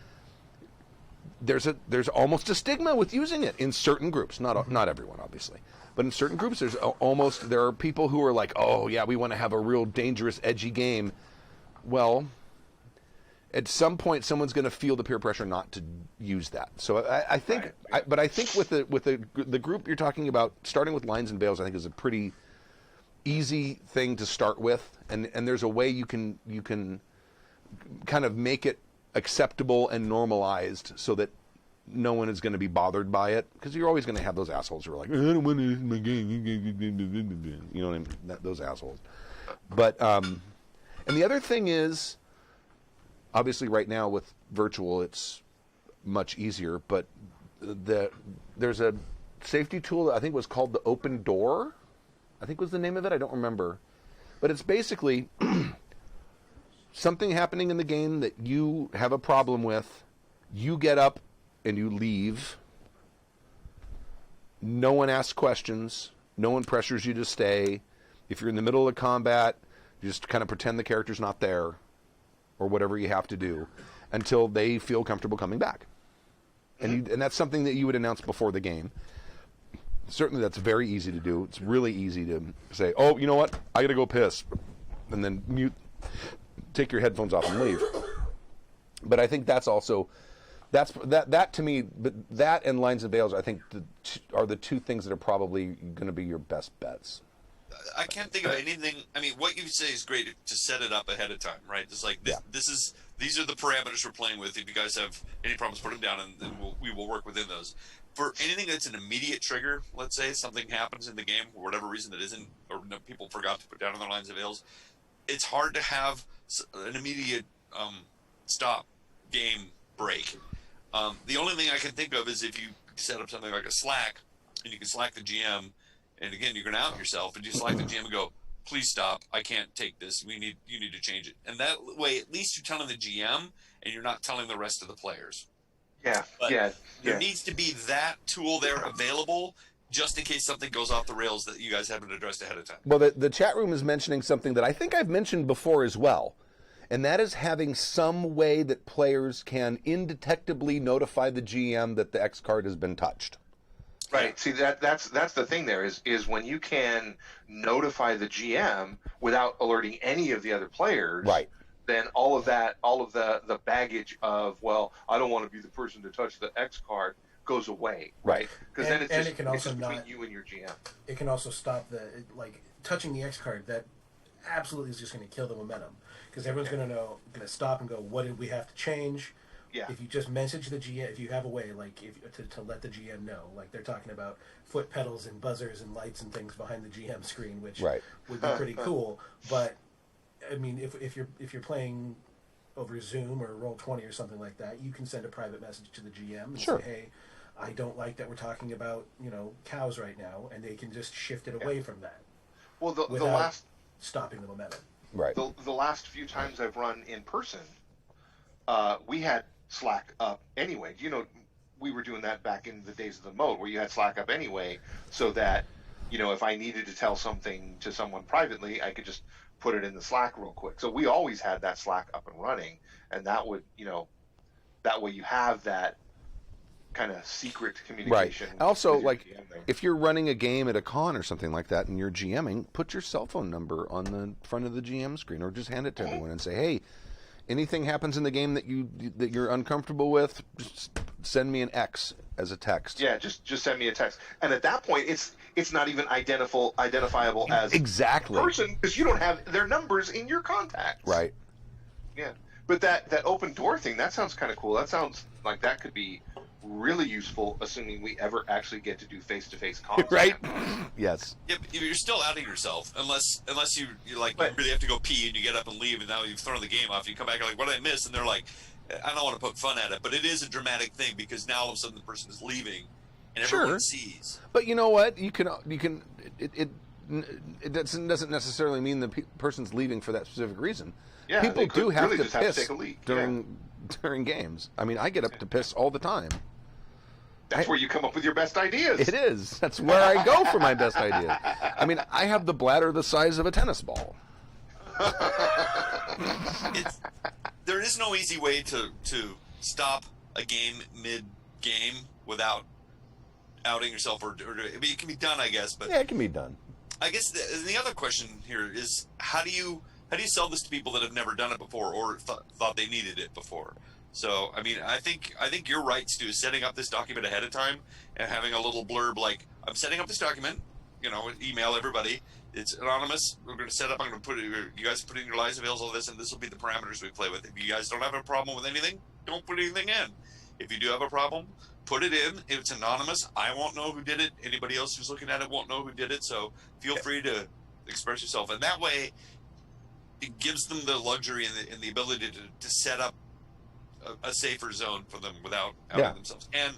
there's almost a stigma with using it in certain groups. Not everyone, obviously. But in certain groups, there are people who are like, oh, yeah, we want to have a real dangerous, edgy game. Well, at some point, someone's going to feel the peer pressure not to use that. So I think, but I think with the group you're talking about, starting with Lines and Veils, I think is a pretty easy thing to start with, and there's a way you can kind of make it acceptable and normalized so that no one is going to be bothered by it, because you're always going to have those assholes who are like, I don't want to use my game, you know what I mean? Those assholes. But and the other thing is, obviously right now with virtual it's much easier, but there's a safety tool that I think was called the Open Door, I think was the name of it, I don't remember. But it's basically something happening in the game that you have a problem with, you get up and you leave. No one asks questions, no one pressures you to stay. If you're in the middle of combat, you just kind of pretend the character's not there, or whatever you have to do, until they feel comfortable coming back. And that's something that you would announce before the game. Certainly that's very easy to do. It's really easy to say, oh, you know what? I got to go piss. And then mute, take your headphones off and leave. But I think that's also, that to me, but that and Lines and Veils, I think are the two things that are probably going to be your best bets. I can't think of anything. I mean, what you say is great to set it up ahead of time, right? It's like these are the parameters we're playing with. If you guys have any problems, put them down, and then we will work within those. For anything that's an immediate trigger, let's say something happens in the game for whatever reason that isn't, or people forgot to put down on their Lines of Veils, it's hard to have an immediate stop game break. The only thing I can think of is if you set up something like a Slack and you can Slack the GM, and again, you're going to out yourself, and you Slack the GM and go, please stop, I can't take this, you need to change it. And that way, at least you're telling the GM, and you're not telling the rest of the players. But there needs to be that tool there available, just in case something goes off the rails that you guys haven't addressed ahead of time. Well, the chat room is mentioning something that I think I've mentioned before as well, and that is having some way that players can indetectably notify the GM that the X card has been touched. Right. See, that's the thing there is when you can notify the GM without alerting any of the other players. Right. Then all of the baggage of, well, I don't want to be the person to touch the X card goes away, right? Because then it's just between you and your GM. It can also stop touching the X card. That absolutely is just going to kill the momentum, because everyone's going to stop and go, what did we have to change? Yeah. If you just message the GM, if you have a way, to let the GM know, like they're talking about foot pedals and buzzers and lights and things behind the GM screen, which would be pretty cool. But I mean, if you're playing over Zoom or Roll20 or something like that, you can send a private message to the GM and say, hey, I don't like that we're talking about, cows right now, and they can just shift it away from that. Well, the without last stopping the momentum. Right. The last few times I've run in person, we had Slack up anyway. We were doing that back in the days of the mode where you had Slack up anyway, so that if I needed to tell something to someone privately, I could just put it in the Slack real quick. So we always had that Slack up and running, and that would that way you have that kind of secret communication. Right. Also, if you're running a game at a con or something like that and you're GMing, put your cell phone number on the front of the GM screen, or just hand it to everyone and say, hey, anything happens in the game that you're uncomfortable with, just send me an X as a text. Yeah, just send me a text. And at that point, it's not even identifiable as a person, because you don't have their numbers in your contacts. Right. Yeah. But that open door thing, that sounds kind of cool. That sounds like that could be really useful, assuming we ever actually get to do face-to-face comms. Right. Yes. Yeah, but you're still outing yourself unless you really have to go pee and you get up and leave, and now you've thrown the game off. And you come back and like, what did I miss? And they're like, I don't want to poke fun at it, but it is a dramatic thing, because now all of a sudden the person is leaving and everyone sees. But you know what? You can it doesn't necessarily mean the person's leaving for that specific reason. Yeah, people do have really to just piss have to take a leak. during games. I mean, I get up to piss all the time. That's where you come up with your best ideas. It is. That's where I go for my best ideas. I mean, I have the bladder the size of a tennis ball. There is no easy way to stop a game mid-game without outing yourself, or I mean, it can be done, I guess. But yeah, it can be done. I guess the other question here is, how do you sell this to people that have never done it before, or thought they needed it before? So, I mean, I think you're right, Stu, setting up this document ahead of time and having a little blurb like, I'm setting up this document, email everybody. It's anonymous. We're going to set up, I'm going to you guys put in your lives avails, all this, and this will be the parameters we play with. If you guys don't have a problem with anything, don't put anything in. If you do have a problem, put it in. If it's anonymous, I won't know who did it. Anybody else who's looking at it won't know who did it. So feel free to express yourself. And that way, it gives them the luxury and the ability to set up a safer zone for them without outing themselves. And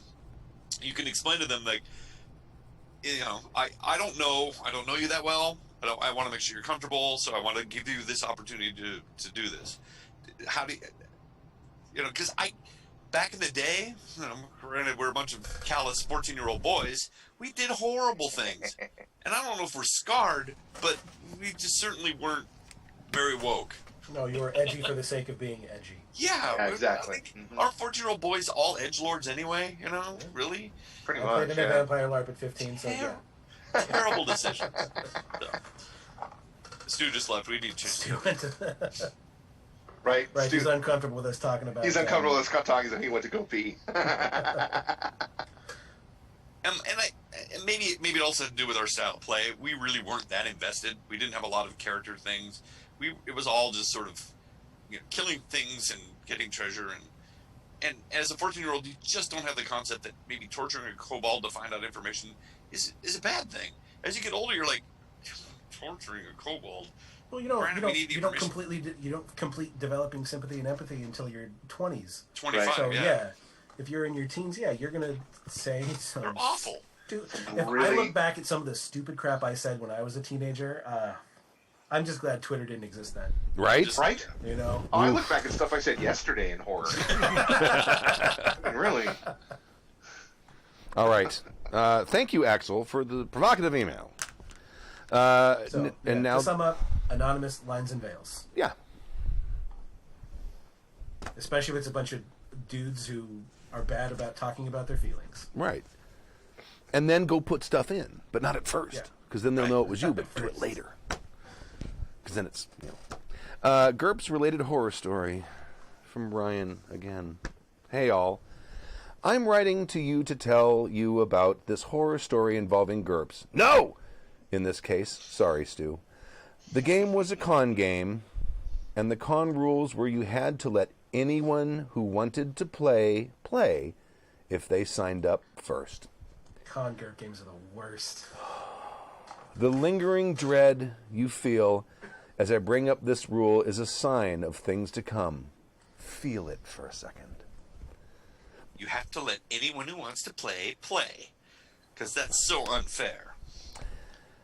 you can explain to them, like, I don't know you that well. I want to make sure you're comfortable, so I want to give you this opportunity to do this. How do you, because back in the day, granted we're a bunch of callous 14-year-old boys, we did horrible things. And I don't know if we're scarred, but we just certainly weren't very woke. No, you were edgy for the sake of being edgy. Yeah, exactly. Our 14-year-old boys all edgelords anyway, really? Pretty I much, played in a vampire LARP at 15, so yeah. Terrible decisions. So. Stu just left. We need to change. Right. Right, he's uncomfortable with us talking about it. He's uncomfortable with us talking, so he went to go pee. And maybe it also had to do with our style of play. We really weren't that invested. We didn't have a lot of character things. It was all just sort of killing things and getting treasure, and as a 14-year-old, you just don't have the concept that maybe torturing a kobold to find out information is a bad thing. As you get older, you're like, torturing a kobold. Well, you don't complete developing sympathy and empathy until your 20s. 25, so yeah, if you're in your teens, you're gonna say some. They're awful. Dude, if I look back at some of the stupid crap I said when I was a teenager, I'm just glad Twitter didn't exist then. Right? Right? You know? Oh, I look back at stuff I said yesterday in horror. Really? All right. Thank you, Axel, for the provocative email. And now, to sum up, anonymous lines and veils. yeah, Especially if it's a bunch of dudes who are bad about talking about their feelings. right. And then go put stuff in, but not at first, because then they'll know it was you, but do it later. Because then it's, GURPS related horror story from Ryan again. Hey, all. I'm writing to you to tell you about this horror story involving GURPS. No! In this case, sorry, Stu. The game was a con game, and the con rules were you had to let anyone who wanted to play if they signed up first. Con GURP games are the worst. The lingering dread you feel as I bring up this rule is a sign of things to come. Feel it for a second. You have to let anyone who wants to play. Because that's so unfair.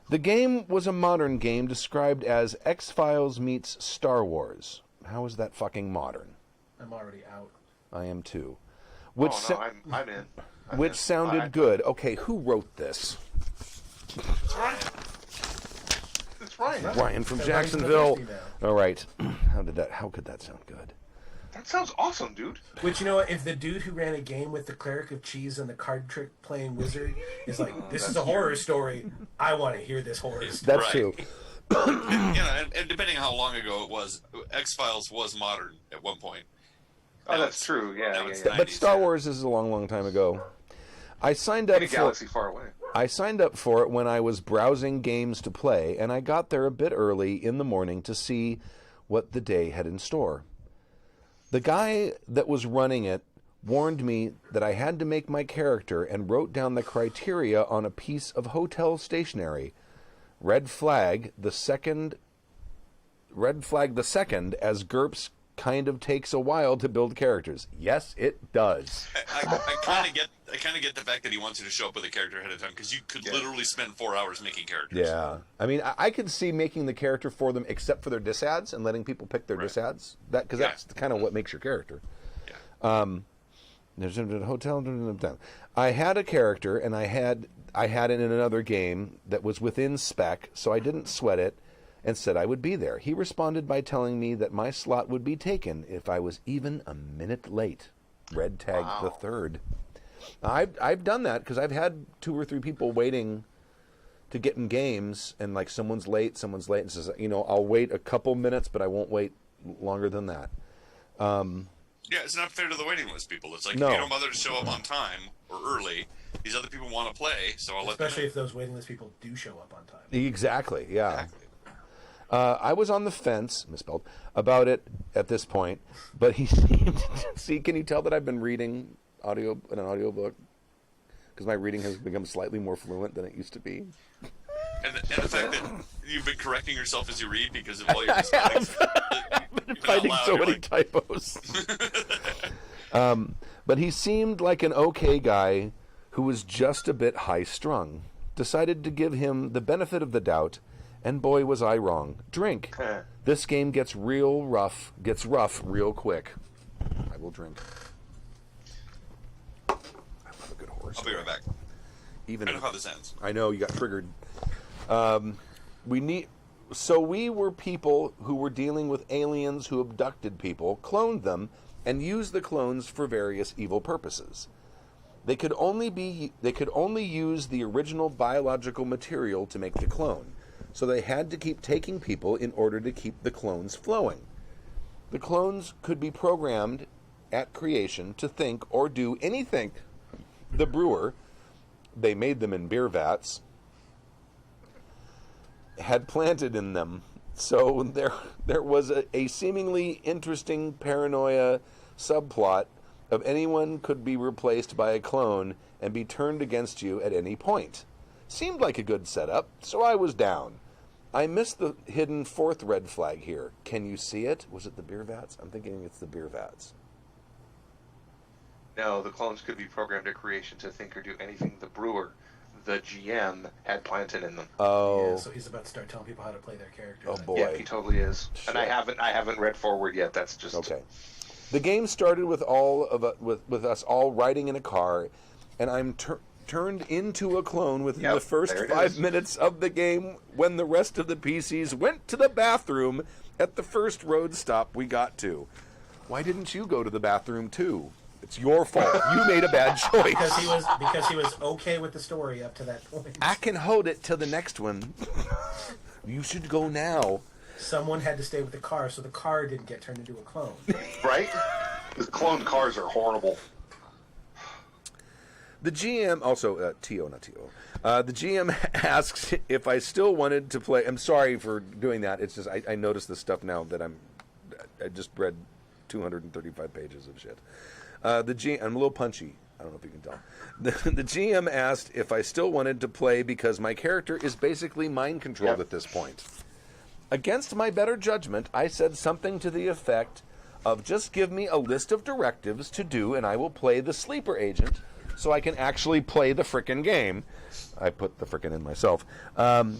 The game was a modern game described as X-Files meets Star Wars. How is that fucking modern? I'm already out. I am too. I'm in. Which sounded good. Okay, who wrote this? It's Ryan. It's Ryan. Ryan from Ryan's Jacksonville. in the 50 All right. How could that sound good? That sounds awesome, dude. Which, you know what, if the dude who ran a game with the cleric of cheese and the card trick playing wizard is like, this is a horror story, I want to hear this horror story. That's true. And depending on how long ago it was, X-Files was modern at one point. Oh, that's true. Yeah. But Star Wars is a long, long time ago. I signed up In a galaxy far away. I signed up for it when I was browsing games to play, and I got there a bit early in the morning to see what the day had in store. The guy that was running it warned me that I had to make my character and wrote down the criteria on a piece of hotel stationery. Red flag the second, as GURPS kind of takes a while to build characters. Yes, it does. I kind of get the fact that he wants you to show up with a character ahead of time, because you could literally spend 4 hours making characters. Yeah. I mean, I could see making the character for them except for their disads and letting people pick their disads. Because that's kind of what makes your character. Yeah. There's a hotel. I had a character, and I had it in another game that was within spec, so I didn't sweat it and said I would be there. He responded by telling me that my slot would be taken if I was even a minute late. Red tag the third. I've done that because I've had 2 or 3 people waiting to get in games, and like someone's late, and says, I'll wait a couple minutes, but I won't wait longer than that. Yeah, it's not fair to the waiting list people. It's like, No. if you don't bother to show up on time or early, these other people want to play, so I'll let them Especially in. if those waiting list people do show up on time. Exactly, yeah. Exactly. I was on the fence, misspelled, about it at this point, but he seemed to see. Can you tell that I've been reading an audiobook? Because my reading has become slightly more fluent than it used to be. And the fact that you've been correcting yourself as you read because of all your mistakes. I've been finding so many typos. But he seemed like an okay guy who was just a bit high-strung. Decided to give him the benefit of the doubt, and boy was I wrong. Drink. This game gets rough real quick. I will drink. I love a good horse. I'll be right back. Even I know how this ends. I know you got triggered. We were people who were dealing with aliens who abducted people, cloned them, and used the clones for various evil purposes. They could only use the original biological material to make the clone. So they had to keep taking people in order to keep the clones flowing. The clones could be programmed at creation to think or do anything the brewer, they made them in beer vats, had planted in them. So there was a seemingly interesting paranoia subplot of anyone could be replaced by a clone and be turned against you at any point. Seemed like a good setup, so I was down. I missed the hidden 4th red flag here. Can you see it? Was it the beer vats? I'm thinking it's the beer vats. No, the clones could be programmed at creation to think or do anything the brewer, the GM had planted in them. Oh. Yeah, so he's about to start telling people how to play their characters. Oh, boy. Yeah, he totally is. Shit. And I haven't read forward yet. That's just Okay. The game started with with us all riding in a car, and I'm turned into a clone within the first 5 minutes of the game when the rest of the PCs went to the bathroom at the first road stop we got to. Why didn't you go to the bathroom too? It's your fault. You made a bad choice. Because he was okay with the story up to that point. I can hold it till the next one. You should go now. Someone had to stay with the car, so the car didn't get turned into a clone. Right? The cloned cars are horrible. The GM, also, T.O., not T.O., the GM asks if I still wanted to play. I'm sorry for doing that. It's just, I noticed this stuff now that I just read 235 pages of shit. I'm a little punchy. I don't know if you can tell. The GM asked if I still wanted to play because my character is basically mind controlled at this point. Against my better judgment, I said something to the effect of just give me a list of directives to do and I will play the sleeper agent so I can actually play the frickin' game. I put the frickin' in myself.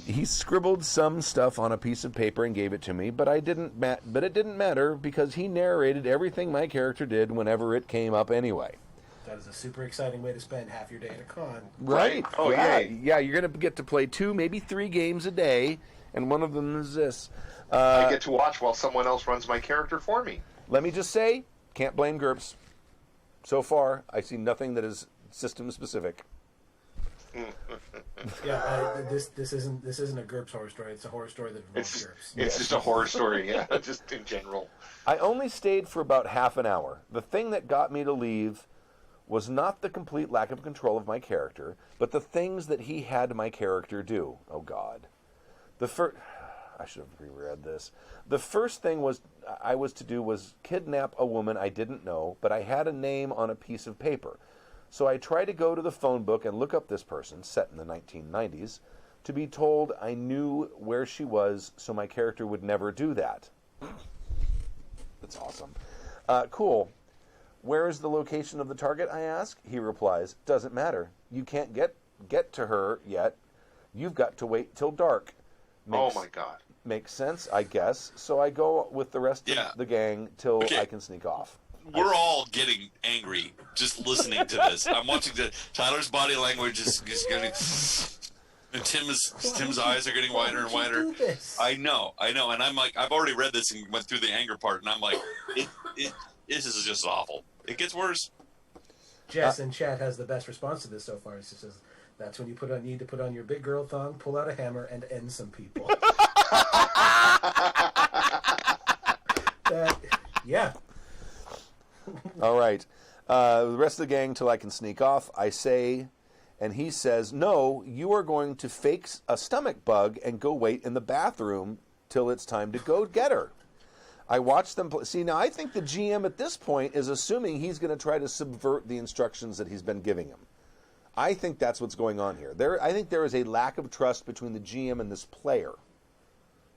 He scribbled some stuff on a piece of paper and gave it to me, but it didn't matter because he narrated everything my character did whenever it came up anyway. That is a super exciting way to spend half your day at a con. Right? Oh, yeah. yay. Yeah, you're going to get to play 2, maybe 3 games a day, and one of them is this. I get to watch while someone else runs my character for me. Let me just say, can't blame GURPS. So far, I see nothing that is system specific. Yeah, this isn't a GURPS horror story. It's a horror story that involves GURPS. It's just a horror story, yeah, just in general. I only stayed for about half an hour. The thing that got me to leave was not the complete lack of control of my character, but the things that he had my character do. Oh, God. I should have reread this. The first thing I was to do was kidnap a woman I didn't know, but I had a name on a piece of paper. So I tried to go to the phone book and look up this person, set in the 1990s, to be told I knew where she was so my character would never do that. That's awesome. Cool. Where is the location of the target, I ask? He replies, doesn't matter. You can't get to her yet. You've got to wait till dark. Oh my God. Makes sense, I guess. So I go with the rest of the gang till I can sneak off. We're all getting angry just listening to this. I'm watching Tyler's body language is getting, and Tim's eyes are getting wider and wider. I know, and I'm like, I've already read this and went through the anger part, and I'm like, this is just awful. It gets worse. Jess in chat has the best response to this so far. She says, "That's when you need to put on your big girl thong, pull out a hammer, and end some people." Yeah. All right. The rest of the gang till I can sneak off. I say, and he says, no, you are going to fake a stomach bug and go wait in the bathroom till it's time to go get her. I watch them play. See, now I think the GM at this point is assuming he's going to try to subvert the instructions that he's been giving him. I think that's what's going on here. I think there is a lack of trust between the GM and this player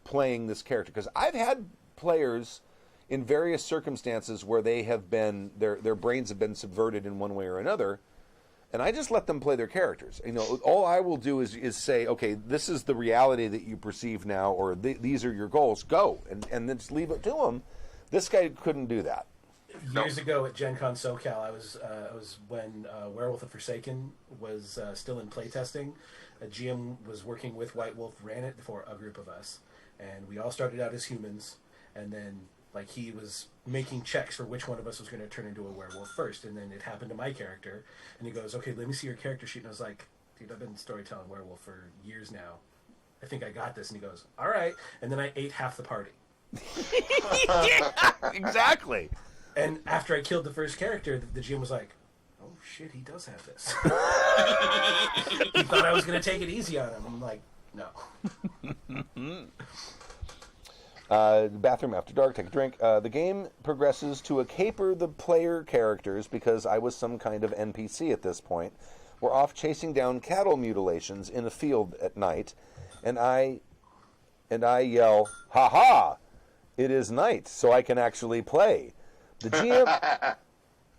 playing this character. Because I've had players in various circumstances where they have been their brains have been subverted in one way or another, and I just let them play their characters. You know, all I will do is say, okay, this is the reality that you perceive now, or these are your goals. Go, and then just leave it to them. This guy couldn't do that. Years ago at Gen Con SoCal, I was when Werewolf of Forsaken was still in playtesting. A GM was working with White Wolf, ran it for a group of us, and we all started out as humans, and then he was making checks for which one of us was going to turn into a werewolf first, and then it happened to my character, and he goes, okay, let me see your character sheet, and I was like, dude, I've been storytelling werewolf for years now. I think I got this, and he goes, all right, and then I ate half the party. Yeah, exactly. And after I killed the first character, the GM was like, oh shit, he does have this. He thought I was going to take it easy on him. I'm like, no. Bathroom after dark, take a drink. The game progresses to a caper the player characters because I was some kind of NPC at this point. We're off chasing down cattle mutilations in a field at night, and I yell, "Ha ha! It is night, so I can actually play." The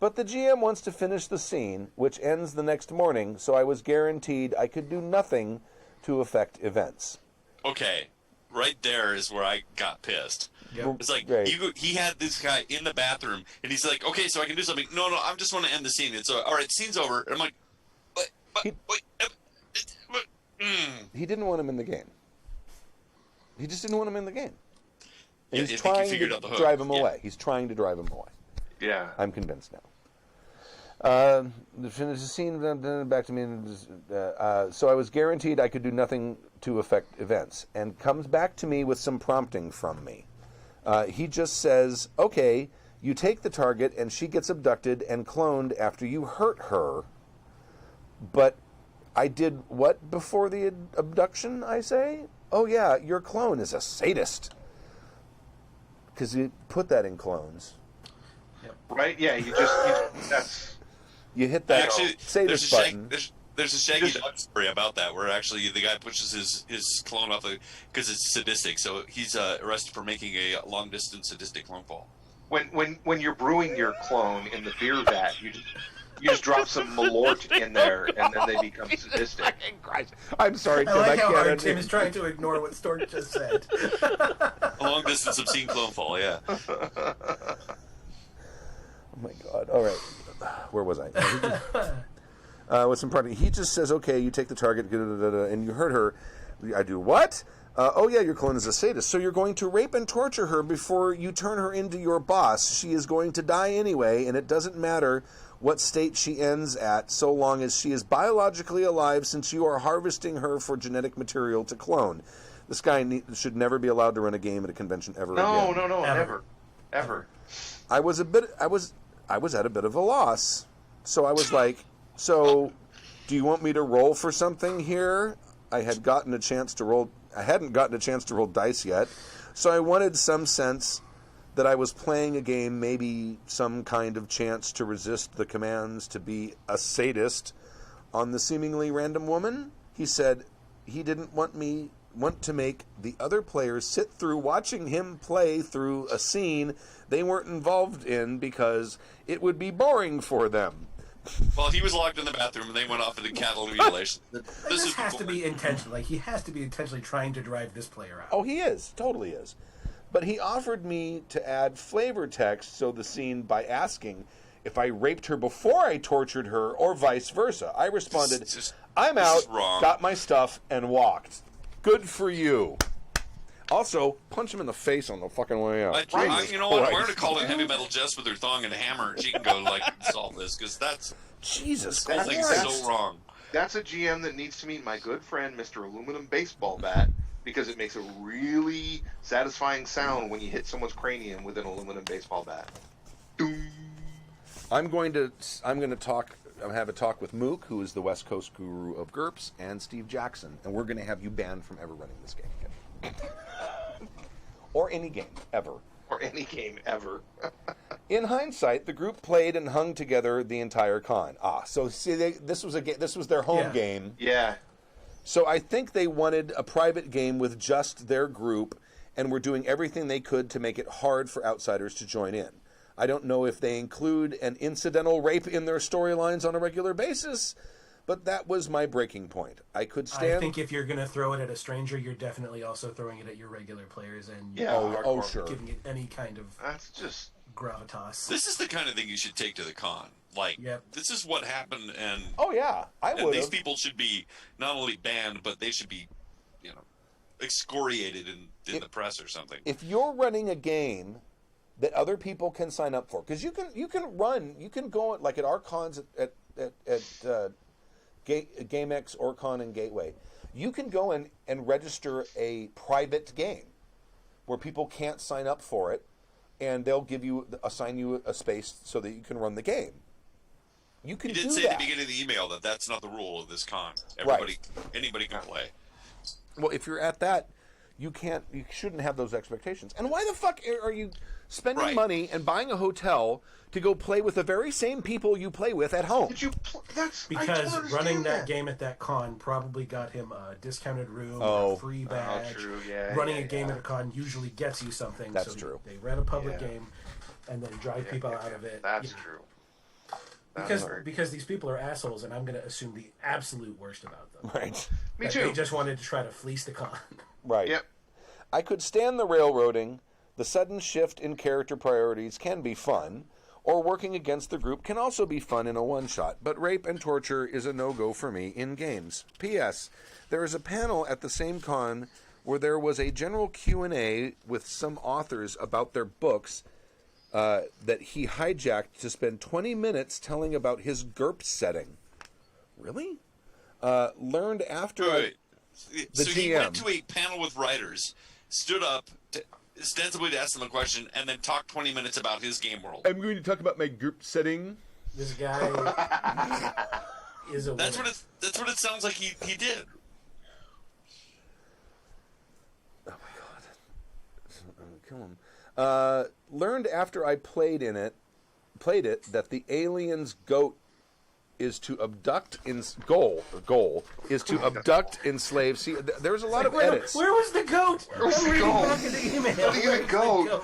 But the GM wants to finish the scene, which ends the next morning, so I was guaranteed I could do nothing to affect events. Okay, right there is where I got pissed. Yep. It's like, Right. he had this guy in the bathroom, and he's like, okay, so I can do something. No, I just want to end the scene. It's all right, scene's over. And I'm like, He didn't want him in the game. He just didn't want him in the game. Yeah, He's I think he trying figured to out the hook. drive him Yeah. away. He's trying to drive him away. Yeah. I'm convinced now. Finish the scene, back to me. So I was guaranteed I could do nothing to affect events, and comes back to me with some prompting from me. He just says, okay, you take the target, and she gets abducted and cloned after you hurt her. But I did what before the abduction, I say? Oh, yeah, your clone is a sadist. Because you put that in clones. Right? Yeah, that's... You hit that Actually, sadist button. There's a Shaggy Dog story about that, where actually the guy pushes his clone off because it's sadistic. So he's arrested for making a long distance sadistic clone fall. When you're brewing your clone in the beer vat, you just drop some Malort in there, and then they become sadistic. I'm sorry, Tim. I like how can't hard under- Tim is trying to ignore what Stork just said. A long distance obscene clone fall, yeah. Oh my God! All right, where was I? With some party, he just says, "Okay, you take the target, and you hurt her." I do what? Oh yeah, your clone is a sadist, so you're going to rape and torture her before you turn her into your boss. She is going to die anyway, and it doesn't matter what state she ends at, so long as she is biologically alive, since you are harvesting her for genetic material to clone. This guy should never be allowed to run a game at a convention ever again. No, ever. I was at a bit of a loss. So I was like, so do you want me to roll for something here? I hadn't gotten a chance to roll dice yet. So I wanted some sense that I was playing a game, maybe some kind of chance to resist the commands to be a sadist on the seemingly random woman. He said he didn't want to make the other players sit through watching him play through a scene they weren't involved in because it would be boring for them. Well, he was locked in the bathroom, and they went off into cattle mutilation. This has to be intentional. Like, he has to be intentionally trying to drive this player out. Oh, he is. Totally is. But he offered me to add flavor text so the scene by asking if I raped her before I tortured her or vice versa. I responded, I'm out, got my stuff, and walked. Good for you. Also, punch him in the face on the fucking way out. You know what? We're going to call in Heavy Metal Jess with her thong and hammer. She can go, solve this, because that's... Jesus This whole thing is so wrong. That's a GM that needs to meet my good friend, Mr. Aluminum Baseball Bat, because it makes a really satisfying sound when you hit someone's cranium with an aluminum baseball bat. Doom. I'm going to have a talk with Mook, who is the West Coast guru of GURPS, and Steve Jackson, and we're going to have you banned from ever running this game again. Or any game, ever. Or any game, ever. In hindsight, the group played and hung together the entire con. So see, this was their home game. Yeah. So I think they wanted a private game with just their group, and were doing everything they could to make it hard for outsiders to join in. I don't know if they include an incidental rape in their storylines on a regular basis, but that was my breaking point. I think if you're going to throw it at a stranger, you're definitely also throwing it at your regular players and sure, giving it any kind of that's just gravitas. This is the kind of thing you should take to the con. This is what happened, and and these people should be not only banned, but they should be, excoriated in the press or something. If you're running a game that other people can sign up for, because you can go at our cons at GameX, Orcon, and Gateway, you can go in and register a private game where people can't sign up for it, and they'll assign you a space so that you can run the game. You can do that. You did say at the beginning of the email that that's not the rule of this con. Anybody can play. Well, if you're at that, you shouldn't have those expectations. And why the fuck are you spending money and buying a hotel to go play with the very same people you play with at home? Because running that game at that con probably got him a discounted room, a free badge. True. Yeah, running a game at a con usually gets you something. That's true. They rent a public game and then drive people out of it. That's true. Because these people are assholes, and I'm going to assume the absolute worst about them. Right. Me too. They just wanted to try to fleece the con. Right. Yep. I could stand the railroading. The sudden shift in character priorities can be fun, or working against the group can also be fun in a one-shot, but rape and torture is a no-go for me in games. P.S. There is a panel at the same con where there was a general Q&A with some authors about their books that he hijacked to spend 20 minutes telling about his GURP setting. Really? Learned after... Wait. The so GM. he went to a panel with writers, stood up, ostensibly to ask them a question, and then talked 20 minutes about his game world. I'm going to talk about my GURP setting. This guy is a That's winner. what it sounds like he did. Oh my god. I'm gonna kill him. Learned after I played it that the alien's goal is to abduct enslave. See, there's a lot of edits. Where was the goat? Where's the goat? The goat.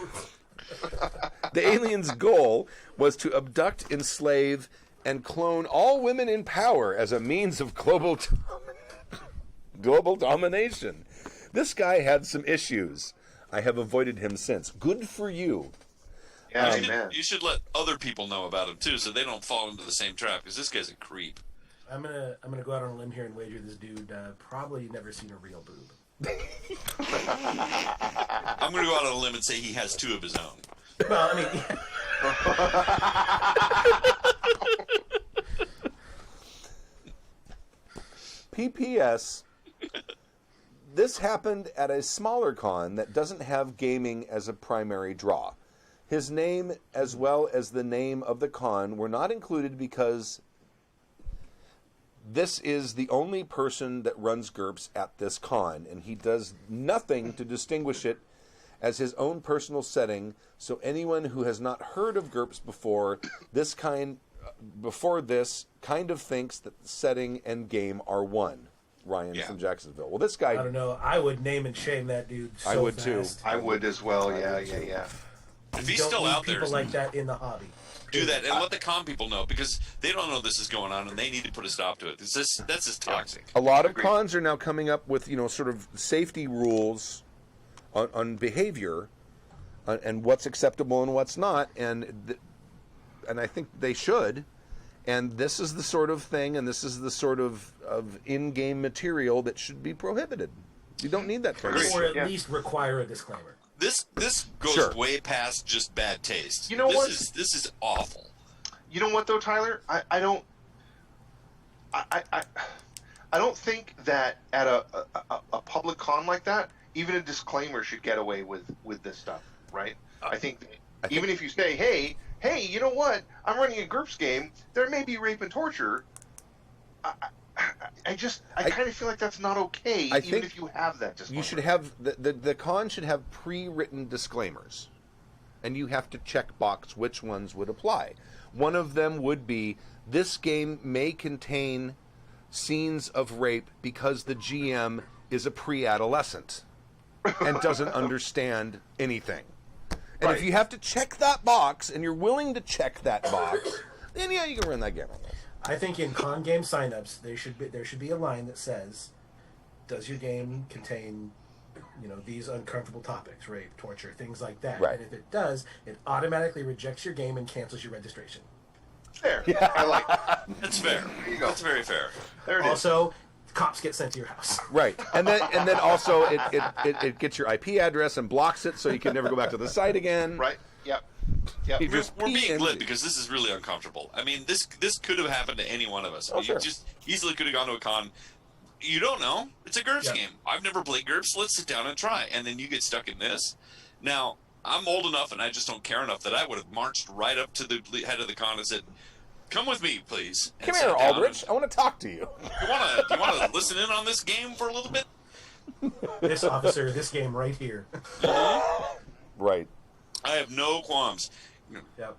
The alien's goal was to abduct, enslave, and clone all women in power as a means of global domination. This guy had some issues. I have avoided him since. Good for you. Yeah, You man. should let other people know about him too, so they don't fall into the same trap. Because this guy's a creep. I'm gonna go out on a limb here and wager this dude probably never seen a real boob. I'm gonna go out on a limb and say he has two of his own. Well, I mean, PPS. This happened at a smaller con that doesn't have gaming as a primary draw. His name, as well as the name of the con, were not included because this is the only person that runs GURPS at this con, and he does nothing to distinguish it as his own personal setting, so anyone who has not heard of GURPS before this kind of thinks that the setting and game are one. Ryan from Jacksonville. Well, this guy... I don't know. I would name and shame that dude so I would fast. too. I would as well. Yeah. If he's Don't still need out there, people like that in the hobby. do that and let the con people know, because they don't know this is going on and they need to put a stop to it. That's just toxic. A lot of cons are now coming up with, sort of safety rules on behavior and what's acceptable and what's not, and I think they should. And this is the sort of thing, and this is the sort of in-game material that should be prohibited. You don't need that kind of Or shit. at least require a disclaimer. This goes Sure. way past just bad taste. You know what? This is awful. You know what though, Tyler? I don't think that at a public con like that, even a disclaimer should get away with this stuff, right? I think even if you say, hey, you know what? I'm running a GURPS game. There may be rape and torture. I kind of feel like that's not okay, even think if you have that disclaimer. You should have the con should have pre-written disclaimers, and you have to check box which ones would apply. One of them would be, this game may contain scenes of rape because the GM is a pre-adolescent and doesn't understand anything. And if you have to check that box, and you're willing to check that box, then yeah, you can run that game. I think in con game signups, there should be a line that says, "Does your game contain, these uncomfortable topics, rape, torture, things like that?" Right. And if it does, it automatically rejects your game and cancels your registration. Fair. Yeah. I like that. That's fair. There you go. That's very fair. There it is. Also, cops get sent to your house. Right, and then also it gets your IP address and blocks it, so you can never go back to the site again. Right. Yep. You We're just being PNG. glib because this is really uncomfortable. I mean, this could have happened to any one of us. I mean, sure. You just easily could have gone to a con. You don't know. It's a GURPS Yeah. game. I've never played GURPS. Let's sit down and try. And then you get stuck in this. Now, I'm old enough and I just don't care enough that I would have marched right up to the head of the con and said, "Come with me, please." And Come sat here, down Aldrich. I want to talk to you. You want to listen in on this game for a little bit? This officer, this game right here. Right. I have no qualms. Yep.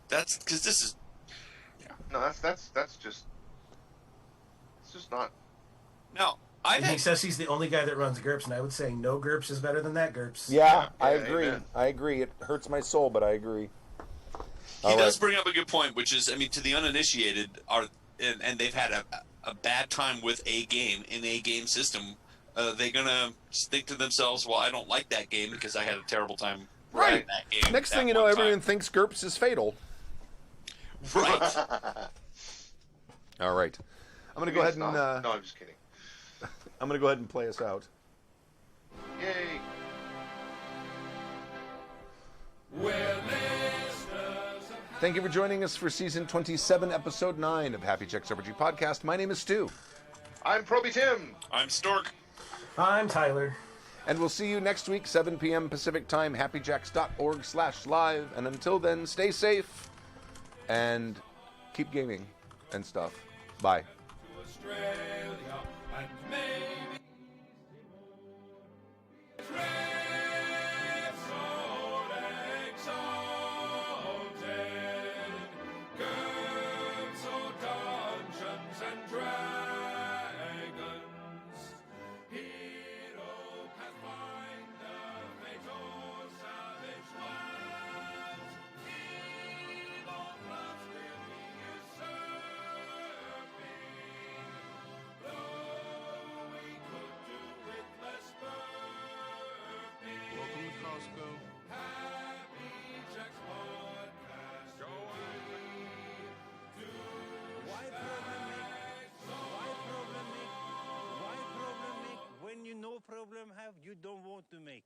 That's because this is. No, that's just. It's just not. Now, I And he think says he's the only guy that runs GURPS, and I would say no GURPS is better than that GURPS. Yeah, I Yeah, agree. amen. I agree. It hurts my soul, but I agree. He does bring up a good point, which is, I mean, to the uninitiated, and they've had a bad time with a game in a game system. They're gonna think to themselves, "Well, I don't like that game because I had a terrible time Right. that game." Next thing you know, everyone thinks GURPS is fatal. Right. All right. I'm going to go ahead and... No, I'm just kidding. I'm going to go ahead and play us out. Yay! Thank you for joining us for Season 27, Episode 9 of Happy Checks RPG Podcast. My name is Stu. I'm Proby Tim. I'm Stork. I'm Tyler. And we'll see you next week, 7 p.m. Pacific Time, happyjacks.org/live. And until then, stay safe and keep gaming and stuff. Bye. When you no problem have, you don't want to make.